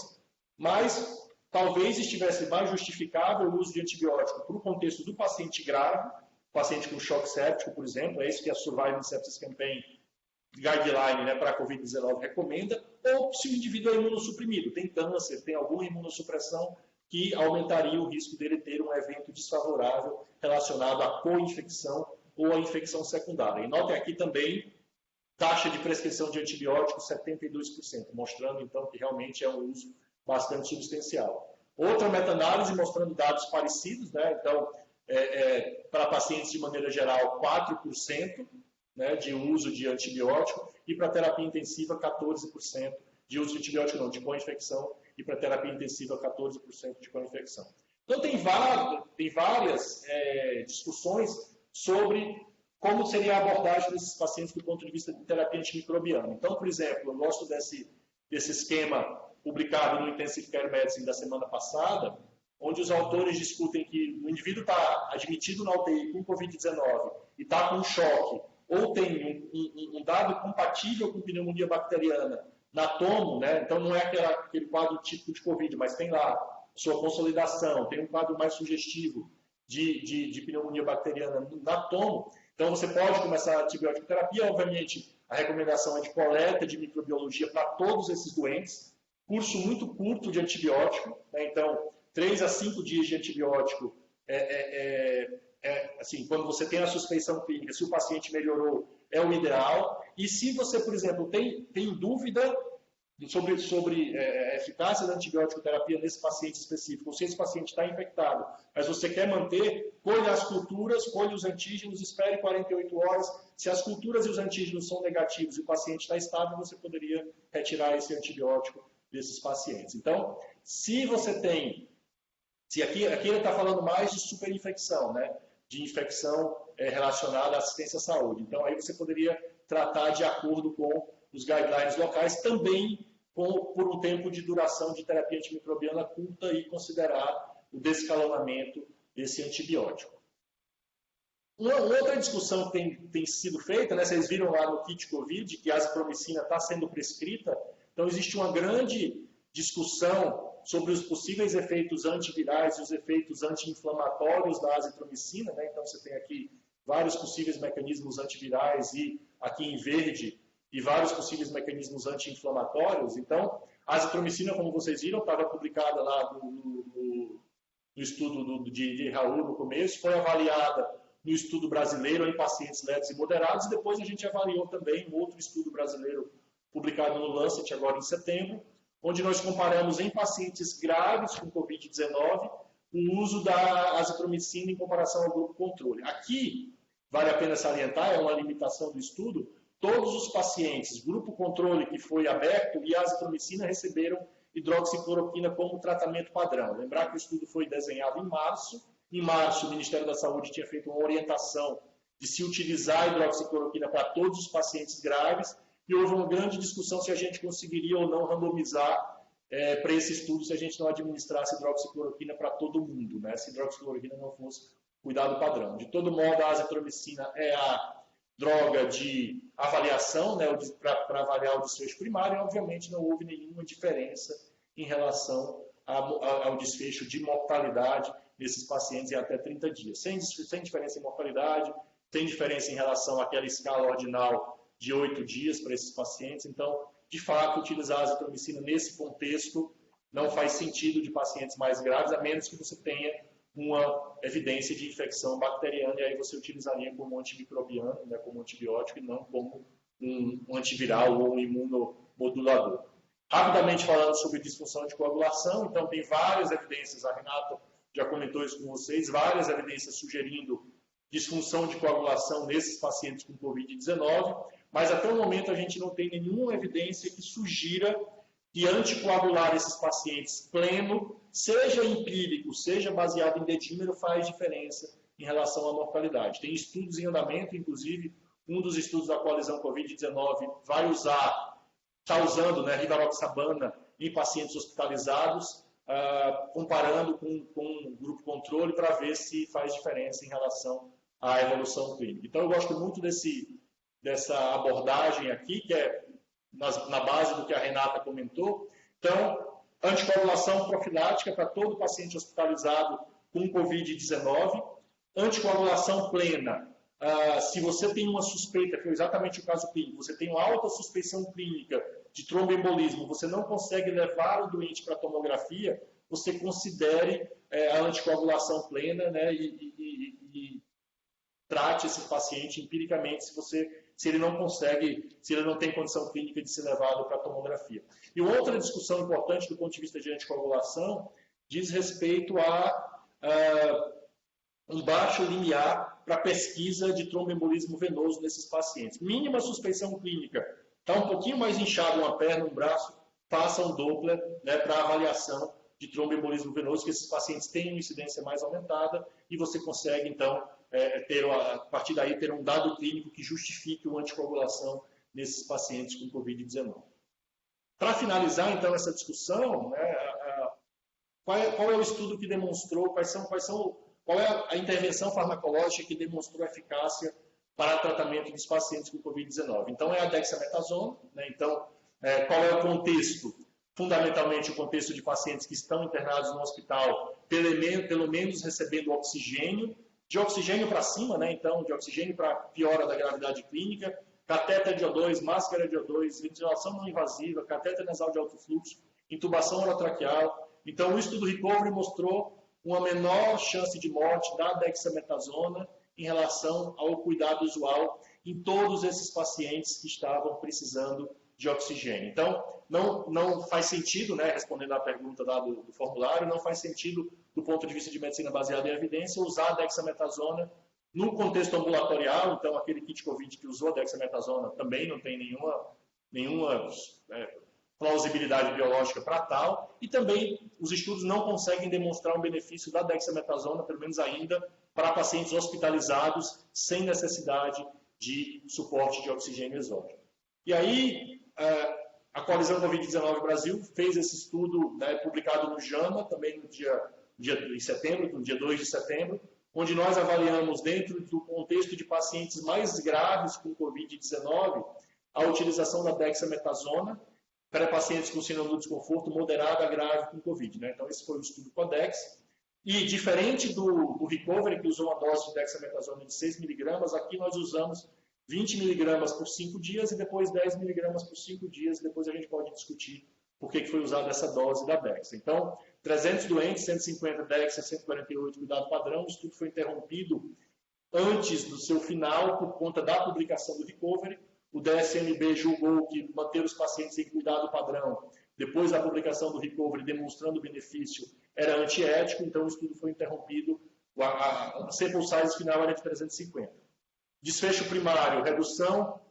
mas talvez estivesse mais justificável o uso de antibiótico para o contexto do paciente grave, paciente com choque séptico, por exemplo, é isso que a Surviving Sepsis Campaign Guideline, né, para a Covid-19 recomenda, ou se o indivíduo é imunossuprimido, tem câncer, tem alguma imunossupressão que aumentaria o risco dele ter um evento desfavorável relacionado à co-infecção ou à infecção secundária. E notem aqui também taxa de prescrição de antibióticos 72%, mostrando então que realmente é um uso bastante substancial. Outra meta-análise mostrando dados parecidos, né? Então, para pacientes de maneira geral, 4%, né, de uso de antibiótico, e para terapia intensiva, 14% de uso de antibiótico, não, de co-infecção, e para terapia intensiva, 14% de co-infecção. Então, tem várias discussões sobre como seria a abordagem desses pacientes do ponto de vista de terapia antimicrobiana. Então, por exemplo, eu gosto desse esquema publicado no Intensive Care Medicine da semana passada, onde os autores discutem que o indivíduo está admitido na UTI com Covid-19 e está com choque, ou tem um dado compatível com pneumonia bacteriana na tomo, né? Então não é aquele quadro típico de Covid, mas tem lá sua consolidação, tem um quadro mais sugestivo de pneumonia bacteriana na tomo. Então você pode começar a antibiótico terapia, obviamente a recomendação é de coleta de microbiologia para todos esses doentes, curso muito curto de antibiótico, né? Então 3 a 5 dias de antibiótico assim, quando você tem a suspeição clínica, se o paciente melhorou, é o ideal. E se você, por exemplo, tem dúvida sobre a eficácia da antibiótico terapia nesse paciente específico, ou se esse paciente está infectado, mas você quer manter, colha as culturas, colhe os antígenos, espere 48 horas. Se as culturas e os antígenos são negativos e o paciente está estável, você poderia retirar esse antibiótico desses pacientes. Então, se você tem... Aqui ele está falando mais de superinfecção, né? De infecção relacionada à assistência à saúde. Então, aí você poderia tratar de acordo com os guidelines locais, também por um tempo de duração de terapia antimicrobiana curta e considerar o descalonamento desse antibiótico. Uma outra discussão que tem sido feita, né? Vocês viram lá no kit COVID que a azitromicina está sendo prescrita, então existe uma grande discussão sobre os possíveis efeitos antivirais e os efeitos anti-inflamatórios da azitromicina, né? Então você tem aqui vários possíveis mecanismos antivirais e aqui em verde e vários possíveis mecanismos anti-inflamatórios. Então, a azitromicina, como vocês viram, estava publicada lá no estudo de Raul no começo, foi avaliada no estudo brasileiro em pacientes leves e moderados, e depois a gente avaliou também um outro estudo brasileiro publicado no Lancet agora em setembro, onde nós comparamos em pacientes graves com Covid-19 o uso da azitromicina em comparação ao grupo controle. Aqui, vale a pena salientar, é uma limitação do estudo, todos os pacientes, grupo controle que foi aberto e a azitromicina receberam hidroxicloroquina como tratamento padrão. Lembrar que o estudo foi desenhado em março. Em março, o Ministério da Saúde tinha feito uma orientação de se utilizar a hidroxicloroquina para todos os pacientes graves, e houve uma grande discussão se a gente conseguiria ou não randomizar para esse estudo se a gente não administrasse hidroxicloroquina para todo mundo, né? Se hidroxicloroquina não fosse cuidado padrão. De todo modo, a azitromicina é a droga de avaliação, né, para avaliar o desfecho primário, e obviamente não houve nenhuma diferença em relação ao desfecho de mortalidade nesses pacientes em até 30 dias. Sem diferença em mortalidade, tem diferença em relação àquela escala ordinal de 8 dias para esses pacientes. Então, de fato, utilizar a azitromicina nesse contexto não faz sentido de pacientes mais graves, a menos que você tenha uma evidência de infecção bacteriana, e aí você utilizaria como antimicrobiano, né, como antibiótico, e não como um antiviral ou um imunomodulador. Rapidamente falando sobre disfunção de coagulação, então tem várias evidências, a Renata já comentou isso com vocês, várias evidências sugerindo disfunção de coagulação nesses pacientes com Covid-19, mas até o momento a gente não tem nenhuma evidência que sugira que anticoagular esses pacientes pleno, seja empírico, seja baseado em dedímero, faz diferença em relação à mortalidade. Tem estudos em andamento, inclusive, um dos estudos da coalizão Covid-19 está usando, né, rivaroxabana em pacientes hospitalizados, comparando com o grupo controle para ver se faz diferença em relação à evolução clínica. Então, eu gosto muito dessa abordagem aqui, que é na base do que a Renata comentou. Então, anticoagulação profilática para todo paciente hospitalizado com Covid-19, anticoagulação plena. Se você tem uma suspeita, que é exatamente o caso clínico, você tem uma alta suspeição clínica de tromboembolismo, você não consegue levar o doente para a tomografia, você considere a anticoagulação plena, né, e trate esse paciente empiricamente se ele não consegue, se ele não tem condição clínica de ser levado para a tomografia. E outra discussão importante do ponto de vista de anticoagulação diz respeito a um baixo limiar para pesquisa de tromboembolismo venoso nesses pacientes. Mínima suspeição clínica, está um pouquinho mais inchado uma perna, um braço, faça um Doppler, né, para avaliação de tromboembolismo venoso, que esses pacientes têm uma incidência mais aumentada e você consegue, então, a partir daí, ter um dado clínico que justifique uma anticoagulação nesses pacientes com Covid-19. Para finalizar, então, essa discussão, né, qual é o estudo que demonstrou, qual é a intervenção farmacológica que demonstrou eficácia para tratamento dos pacientes com Covid-19? Então, é a dexametasona, né? Então, qual é o contexto? Fundamentalmente, o contexto de pacientes que estão internados no hospital, pelo menos recebendo oxigênio, de oxigênio para cima, né? Então, de oxigênio para piora da gravidade clínica, catéter de O2, máscara de O2, ventilação não invasiva, catéter nasal de alto fluxo, intubação orotraqueal. Então, o estudo Recovery mostrou uma menor chance de morte da dexametasona em relação ao cuidado usual em todos esses pacientes que estavam precisando de oxigênio. Então, não faz sentido, né, respondendo à pergunta lá do formulário, não faz sentido, do ponto de vista de medicina baseada em evidência, usar a dexametasona no contexto ambulatorial. Então, aquele kit COVID que usou a dexametasona também não tem nenhuma plausibilidade biológica para tal, e também os estudos não conseguem demonstrar um benefício da dexametasona, pelo menos ainda, para pacientes hospitalizados sem necessidade de suporte de oxigênio exógeno. E aí, a Coalizão Covid-19 Brasil fez esse estudo, né, publicado no JAMA, também no dia 2 de setembro, onde nós avaliamos, dentro do contexto de pacientes mais graves com Covid-19, a utilização da dexametasona para pacientes com síndrome do desconforto moderado a grave com Covid, né? Então, esse foi o estudo CODEX. E, diferente do Recovery, que usou uma dose de dexametasona de 6 mg, aqui nós usamos 20 mg por 5 dias e depois 10 mg por 5 dias. Depois a gente pode discutir por que foi usada essa dose da Dexa. Então, 300 doentes, 150 Dexa, 148 cuidado padrão. O estudo foi interrompido antes do seu final por conta da publicação do Recovery. O DSMB julgou que manter os pacientes em cuidado padrão, depois da publicação do Recovery, demonstrando o benefício, era antiético, então o estudo foi interrompido. A sample size final era de 350. Desfecho primário, redução,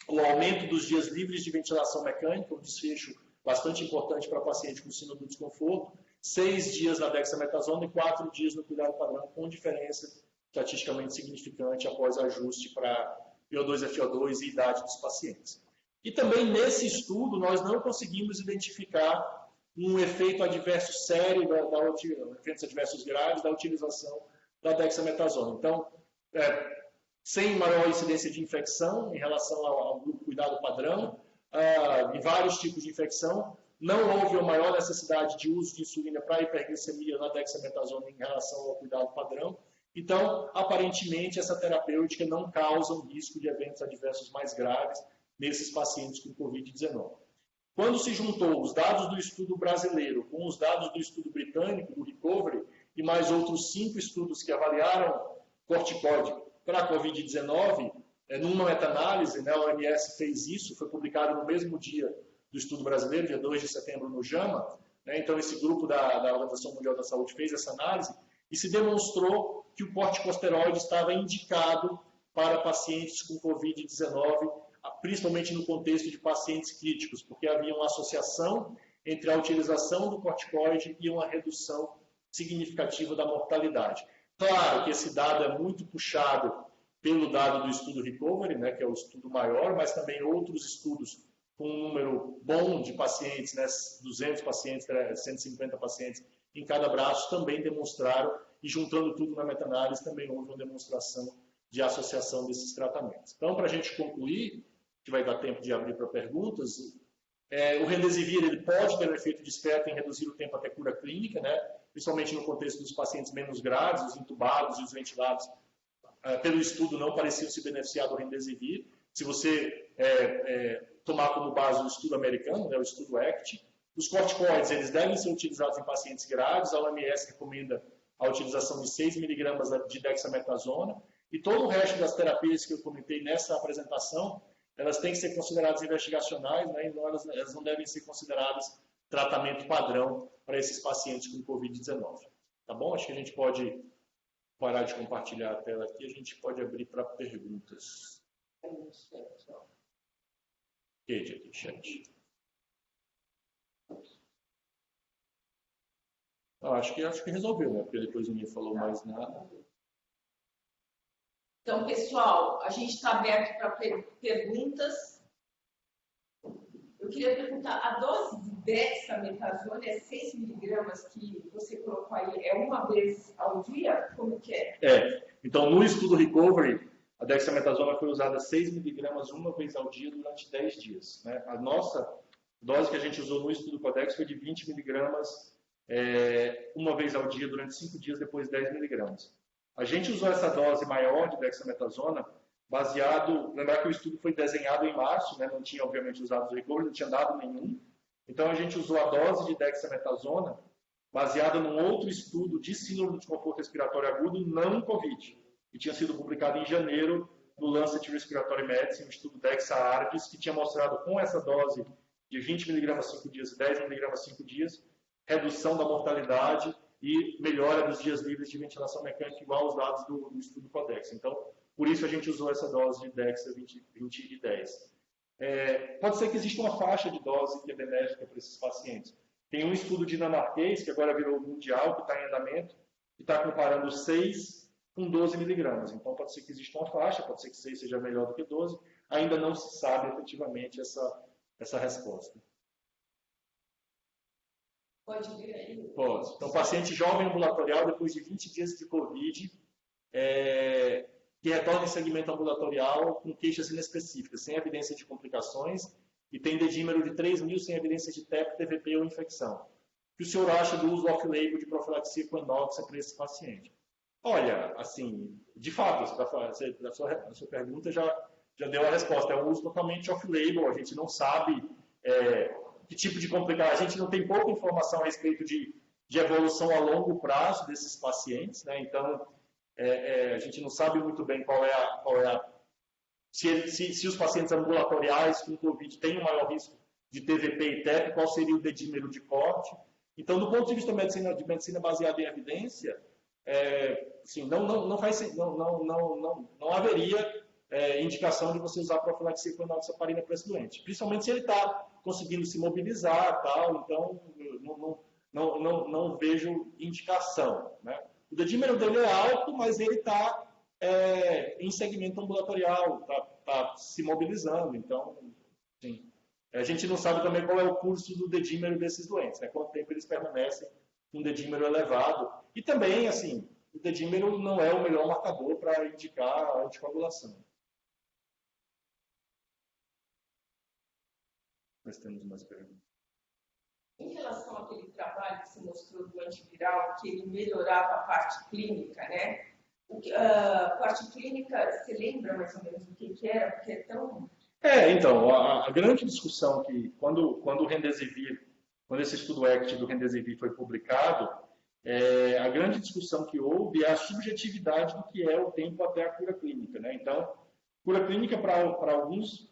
o aumento dos dias livres de ventilação mecânica, um desfecho bastante importante para paciente com síndrome do desconforto, 6 dias na dexametasona e 4 dias no cuidado padrão, com diferença estatisticamente significante após ajuste para PO2 FO2 e idade dos pacientes. E também nesse estudo nós não conseguimos identificar um efeito adverso sério, efeitos adversos graves da utilização da dexametasona. Então, sem maior incidência de infecção em relação ao grupo cuidado padrão, em vários tipos de infecção, não houve uma maior necessidade de uso de insulina para hiperglicemia na dexametasona em relação ao cuidado padrão. Então, aparentemente, essa terapêutica não causa um risco de eventos adversos mais graves nesses pacientes com Covid-19. Quando se juntou os dados do estudo brasileiro com os dados do estudo britânico, do Recovery, e mais outros 5 estudos que avaliaram corticoide para Covid-19, numa meta-análise, né, a OMS fez isso, foi publicado no mesmo dia do estudo brasileiro, dia 2 de setembro, no JAMA. Né, então, esse grupo da Organização Mundial da Saúde fez essa análise e se demonstrou que o corticosteroide estava indicado para pacientes com Covid-19, principalmente no contexto de pacientes críticos, porque havia uma associação entre a utilização do corticoide e uma redução significativa da mortalidade. Claro que esse dado é muito puxado pelo dado do estudo Recovery, né, que é o estudo maior, mas também outros estudos com um número bom de pacientes, né, 200 pacientes, 150 pacientes em cada braço, também demonstraram, e juntando tudo na meta-análise, também houve uma demonstração de associação desses tratamentos. Então, para a gente concluir, que vai dar tempo de abrir para perguntas, o Remdesivir ele pode ter um efeito discreto em reduzir o tempo até cura clínica, né, principalmente no contexto dos pacientes menos graves, os intubados e os ventilados, pelo estudo não pareciam se beneficiar do Remdesivir. Se você tomar como base o estudo americano, né, o estudo ACT, os corticoides eles devem ser utilizados em pacientes graves, a OMS recomenda a utilização de 6 mg de dexametasona, e todo o resto das terapias que eu comentei nessa apresentação, elas têm que ser consideradas investigacionais, né, e elas não devem ser consideradas tratamento padrão para esses pacientes com Covid-19. Tá bom? Acho que a gente pode parar de compartilhar a tela aqui, a gente pode abrir para perguntas. Kate aqui, chat. Acho que resolveu, né? Porque depois ninguém falou mais nada. Então, pessoal, a gente está aberto para perguntas. Eu queria perguntar, a dose de dexametasona é 6 mg que você colocou aí, é uma vez ao dia? Como que é? Então no estudo Recovery, a dexametasona foi usada 6 mg uma vez ao dia durante 10 dias. Né? A nossa dose que a gente usou no estudo Codex foi de 20 mg uma vez ao dia durante 5 dias, depois 10 mg. A gente usou essa dose maior de dexametasona baseado, lembrar que o estudo foi desenhado em março, né? Não tinha obviamente os dados do Recovery, não tinha dado nenhum. Então a gente usou a dose de dexametasona baseada num outro estudo de síndrome de desconforto respiratório agudo não COVID, que tinha sido publicado em janeiro no Lancet Respiratory Medicine, o estudo DEXA-ARDS, que tinha mostrado com essa dose de 20 mg 5 dias e 10 mg 5 dias, redução da mortalidade e melhora dos dias livres de ventilação mecânica, igual aos dados do estudo Codex. Então, por isso a gente usou essa dose de Dexa 20 e 10. Pode ser que exista uma faixa de dose que é benéfica para esses pacientes. Tem um estudo dinamarquês, que agora virou mundial, que está em andamento, que está comparando 6 com 12 miligramas. Então, pode ser que exista uma faixa, pode ser que 6 seja melhor do que 12. Ainda não se sabe efetivamente essa resposta. Pode vir aí? Pode. Então, paciente jovem ambulatorial, depois de 20 dias de Covid, que retorna em segmento ambulatorial com queixas inespecíficas, sem evidência de complicações, e tem dedímero de 3.000 sem evidência de TEP, TVP ou infecção. O que o senhor acha do uso off-label de profilaxia com enoxa para esse paciente? Olha, assim, de fato, a sua pergunta já deu a resposta. É um uso totalmente off-label, a gente não sabe que tipo de complicação, a gente não tem pouca informação a respeito de evolução a longo prazo desses pacientes, né? Então, a gente não sabe muito bem qual é a se os pacientes ambulatoriais com Covid têm um maior risco de TVP e TEP, qual seria o dedímero de corte. Então, do ponto de vista de medicina baseada em evidência, assim, não haveria indicação de você usar profilaxia com enoxaparina para esse doente, principalmente se ele está conseguindo se mobilizar, tal. Então não vejo indicação, né? O dedímero dele é alto, mas ele está em segmento ambulatorial, está se mobilizando. Então, sim. A gente não sabe também qual é o curso do dedímero desses doentes, né? Quanto tempo eles permanecem com dedímero elevado. E também, assim, o dedímero não é o melhor marcador para indicar a anticoagulação. Nós temos mais perguntas. Em relação àquele trabalho que você mostrou do antiviral, que ele melhorava a parte clínica, né? A parte clínica, você lembra mais ou menos o que era? Porque é tão... Então, a grande discussão que, quando o Remdesivir, quando esse estudo ACT do Remdesivir foi publicado, a grande discussão que houve é a subjetividade do que é o tempo até a cura clínica, né? Então, cura clínica para alguns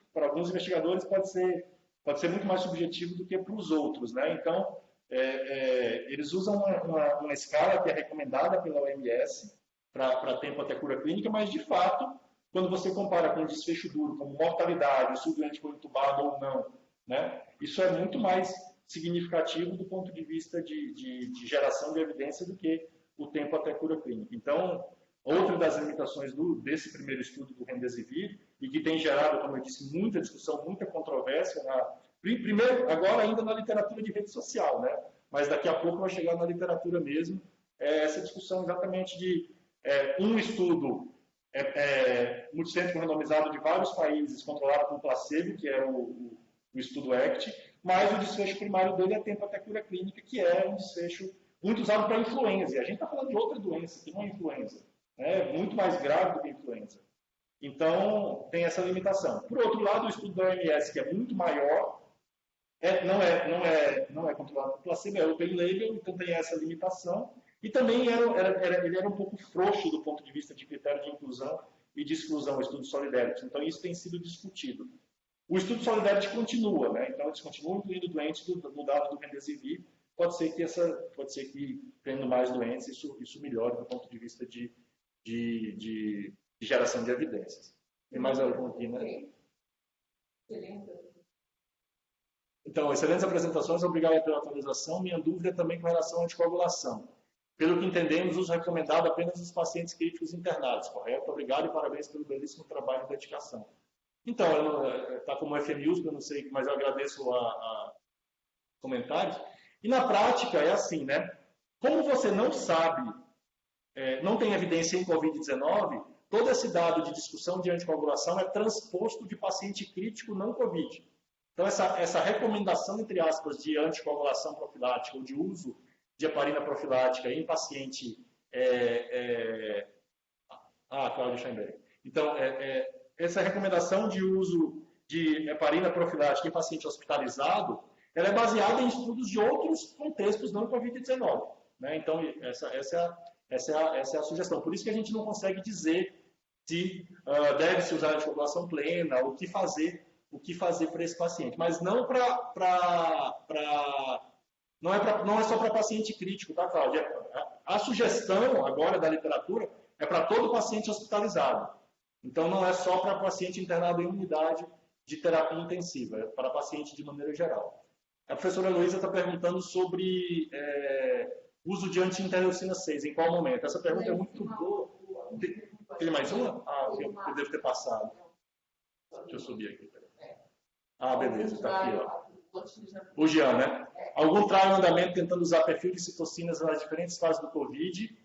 investigadores pode ser muito mais subjetivo do que para os outros, né? Então, eles usam uma escala que é recomendada pela OMS para tempo até cura clínica, mas, de fato, quando você compara com um desfecho duro, como mortalidade, se o doente foi entubado ou não, né? Isso é muito mais significativo do ponto de vista de geração de evidência do que o tempo até cura clínica. Então, outra das limitações desse primeiro estudo do Remdesivir, e que tem gerado, como eu disse, muita discussão, muita controvérsia, primeiro, agora ainda na literatura de rede social, né? Mas daqui a pouco vai chegar na literatura mesmo, essa discussão exatamente de um estudo multicêntrico randomizado de vários países, controlado por placebo, que é o estudo ACT, mas o desfecho primário dele é tempo até cura clínica, que é um desfecho muito usado para influenza. E a gente está falando de outra doença, que não é influenza. É muito mais grave do que a influenza. Então, tem essa limitação. Por outro lado, o estudo da OMS, que é muito maior, não é controlado por placebo, é open label, então tem essa limitação. E também ele era um pouco frouxo do ponto de vista de critério de inclusão e de exclusão, o estudo Solidarity. Então, isso tem sido discutido. O estudo Solidarity continua, né? Então, eles continuam incluindo doentes no dado do Remdesivir. Pode ser que tendo mais doentes, isso melhore do ponto de vista de geração de evidências. Tem mais algum aqui, né? Então, excelentes apresentações, obrigado pela atualização. Minha dúvida é também com relação à anticoagulação. Pelo que entendemos, uso recomendado apenas nos pacientes críticos internados, correto? Obrigado e parabéns pelo belíssimo trabalho e dedicação. Então, está como FMUs, eu não sei, mas eu agradeço a comentários. E na prática é assim, né? Como você não sabe, não tem evidência em Covid-19, todo esse dado de discussão de anticoagulação é transposto de paciente crítico não Covid. Então, essa recomendação, entre aspas, de anticoagulação profilática ou de uso de heparina profilática em paciente... Cláudio Scheinberg. Então, essa recomendação de uso de heparina profilática em paciente hospitalizado, ela é baseada em estudos de outros contextos não Covid-19. Né? Então, essa é a sugestão. Por isso que a gente não consegue dizer se deve-se usar a anticoagulação plena, o que fazer para esse paciente. Mas não não é só para paciente crítico, tá, Cláudia? A sugestão agora da literatura é para todo paciente hospitalizado. Então, não é só para paciente internado em unidade de terapia intensiva, é para paciente de maneira geral. A professora Luísa está perguntando sobre uso de anti-interleucina 6, em qual momento? Essa pergunta é muito boa. Tem mais uma? Eu devo ter passado. Deixa eu subir aqui. Beleza, está aqui. Ó. O Jean, né? Algum trial em andamento tentando usar perfil de citocinas nas diferentes fases do Covid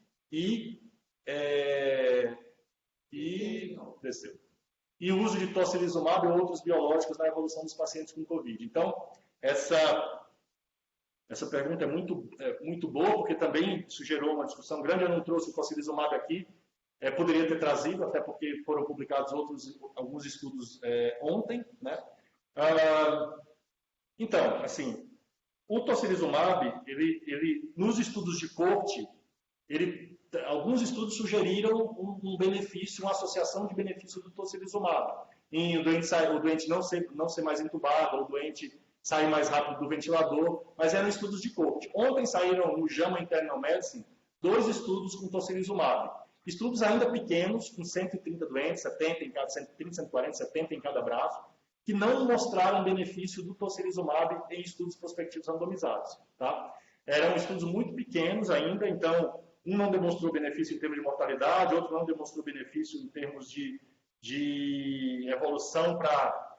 desceu. E o uso de tocilizumab ou outros biológicos na evolução dos pacientes com Covid. Então, essa pergunta é muito boa, porque também isso gerou uma discussão grande. Eu não trouxe o tocilizumab aqui, poderia ter trazido, até porque foram publicados alguns estudos ontem, né? Então, assim, o tocilizumab, ele nos estudos de coorte, alguns estudos sugeriram um benefício, uma associação de benefício do tocilizumab. Em o doente não ser mais entubado, o doente sair mais rápido do ventilador, mas eram estudos de coorte. Ontem saíram no JAMA Internal Medicine 2 estudos com tocilizumab. Estudos ainda pequenos, com 130 doentes, 70 em cada, 130, 140, 70 em cada braço, que não mostraram benefício do tocilizumab em estudos prospectivos randomizados. Tá? Eram estudos muito pequenos ainda, então um não demonstrou benefício em termos de mortalidade, outro não demonstrou benefício em termos de evolução para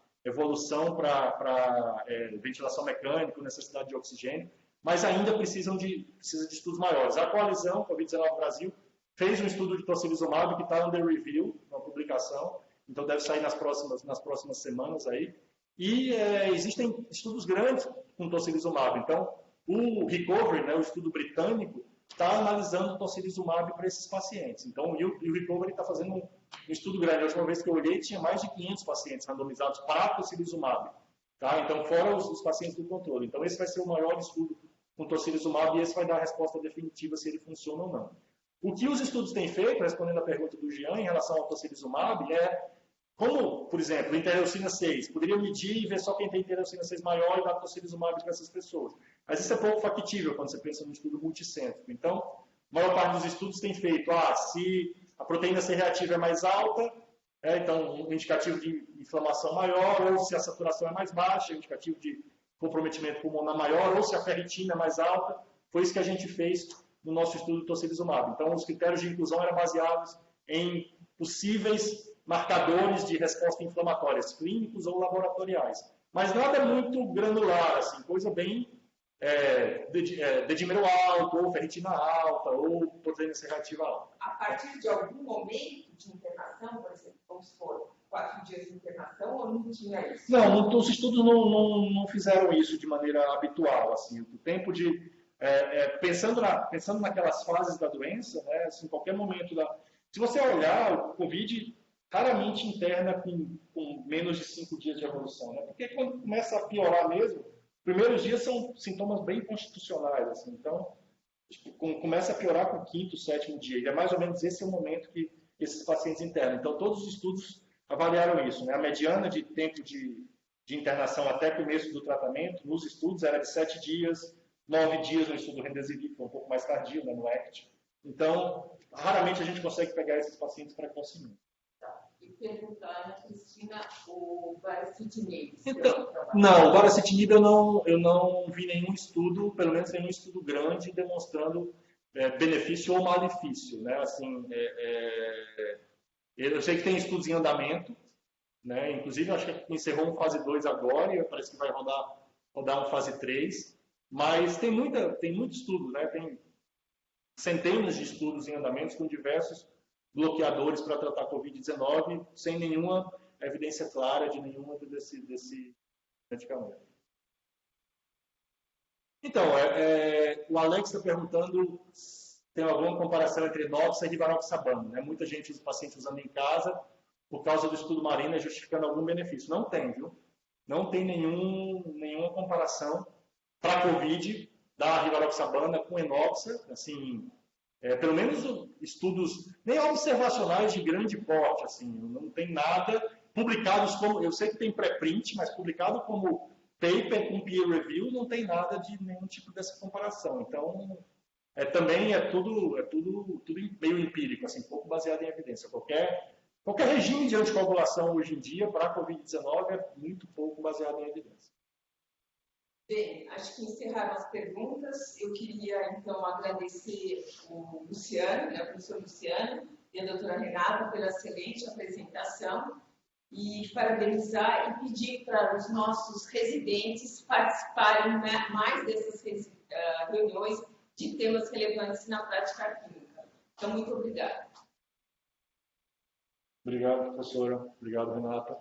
ventilação mecânica, necessidade de oxigênio, mas ainda precisa de estudos maiores. A coalizão Covid-19 Brasil fez um estudo de tocilizumab que está under review, uma publicação, então deve sair nas próximas semanas aí. E existem estudos grandes com tocilizumab. Então, o Recovery, né, o estudo britânico, está analisando o tocilizumab para esses pacientes. Então, o Recovery está fazendo um estudo grande. A última vez que eu olhei, tinha mais de 500 pacientes randomizados para tocilizumab. Tá? Então, fora os pacientes do controle. Então, esse vai ser o maior estudo com tocilizumab e esse vai dar a resposta definitiva se ele funciona ou não. O que os estudos têm feito, respondendo a pergunta do Jean, em relação ao tocilizumab, como, por exemplo, interleucina 6, poderia medir e ver só quem tem interleucina 6 maior e dar tocilizumab para essas pessoas. Mas isso é pouco factível quando você pensa num estudo multicêntrico. Então, a maior parte dos estudos tem feito, se a proteína C reativa é mais alta, então um indicativo de inflamação maior, ou se a saturação é mais baixa, um indicativo de comprometimento pulmonar maior, ou se a ferritina é mais alta. Foi isso que a gente fez no nosso estudo do tocilizumab. Então, os critérios de inclusão eram baseados em possíveis marcadores de resposta inflamatórias, clínicos ou laboratoriais. Mas nada muito granular, assim, coisa bem dedímero alto, ou ferritina alta, ou proteína C reativa alta. A partir de algum momento de internação, por exemplo, vamos supor, 4 dias de internação, ou não tinha isso? Não, os estudos não fizeram isso de maneira habitual. Assim, o tempo de... pensando naquelas fases da doença, né, assim, em qualquer momento da... Se você olhar, o COVID raramente interna com menos de 5 dias de evolução, né? Porque quando começa a piorar mesmo, os primeiros dias são sintomas bem constitucionais, assim, então tipo, começa a piorar com o 5º, 7º dia, e é mais ou menos esse o momento que esses pacientes internam. Então todos os estudos avaliaram isso, né? A mediana de tempo de internação até começo do tratamento, nos estudos era de 7 dias, 9 dias no estudo Remdesivir, que foi um pouco mais tardio, né, no ACT. Então, raramente a gente consegue pegar esses pacientes precocemente. E perguntar, Ana Cristina, o baricitinib. Então, não, o baricitinib eu não vi nenhum estudo, pelo menos nenhum estudo grande, demonstrando benefício ou malefício, né? Assim, eu sei que tem estudos em andamento, né? Inclusive acho que encerrou um fase 2 agora e parece que vai rodar um fase 3, mas tem muito estudo, né? Tem centenas de estudos em andamento com diversos bloqueadores para tratar Covid-19, sem nenhuma evidência clara de nenhuma desse medicamento. Então, o Alex está perguntando se tem alguma comparação entre Enoxa e rivaroxabana, né? Muita gente, os pacientes usando em casa, por causa do estudo Marina, justificando algum benefício. Não tem, viu? Não tem nenhuma comparação para Covid da rivaroxabana com Enoxa, assim, pelo menos estudos nem observacionais de grande porte, assim, não tem nada publicados como, eu sei que tem pré-print, mas publicado como paper com peer review, não tem nada de nenhum tipo dessa comparação. Então, também é tudo meio empírico, assim, pouco baseado em evidência. Qualquer regime de anticoagulação hoje em dia para a Covid-19 é muito pouco baseado em evidência. Bem, acho que encerraram as perguntas. Eu queria, então, agradecer o Luciano, né, o professor Luciano e a doutora Renata pela excelente apresentação e parabenizar e pedir para os nossos residentes participarem mais dessas reuniões de temas relevantes na prática clínica. Então, muito obrigada. Obrigado, professora. Obrigado, Renata.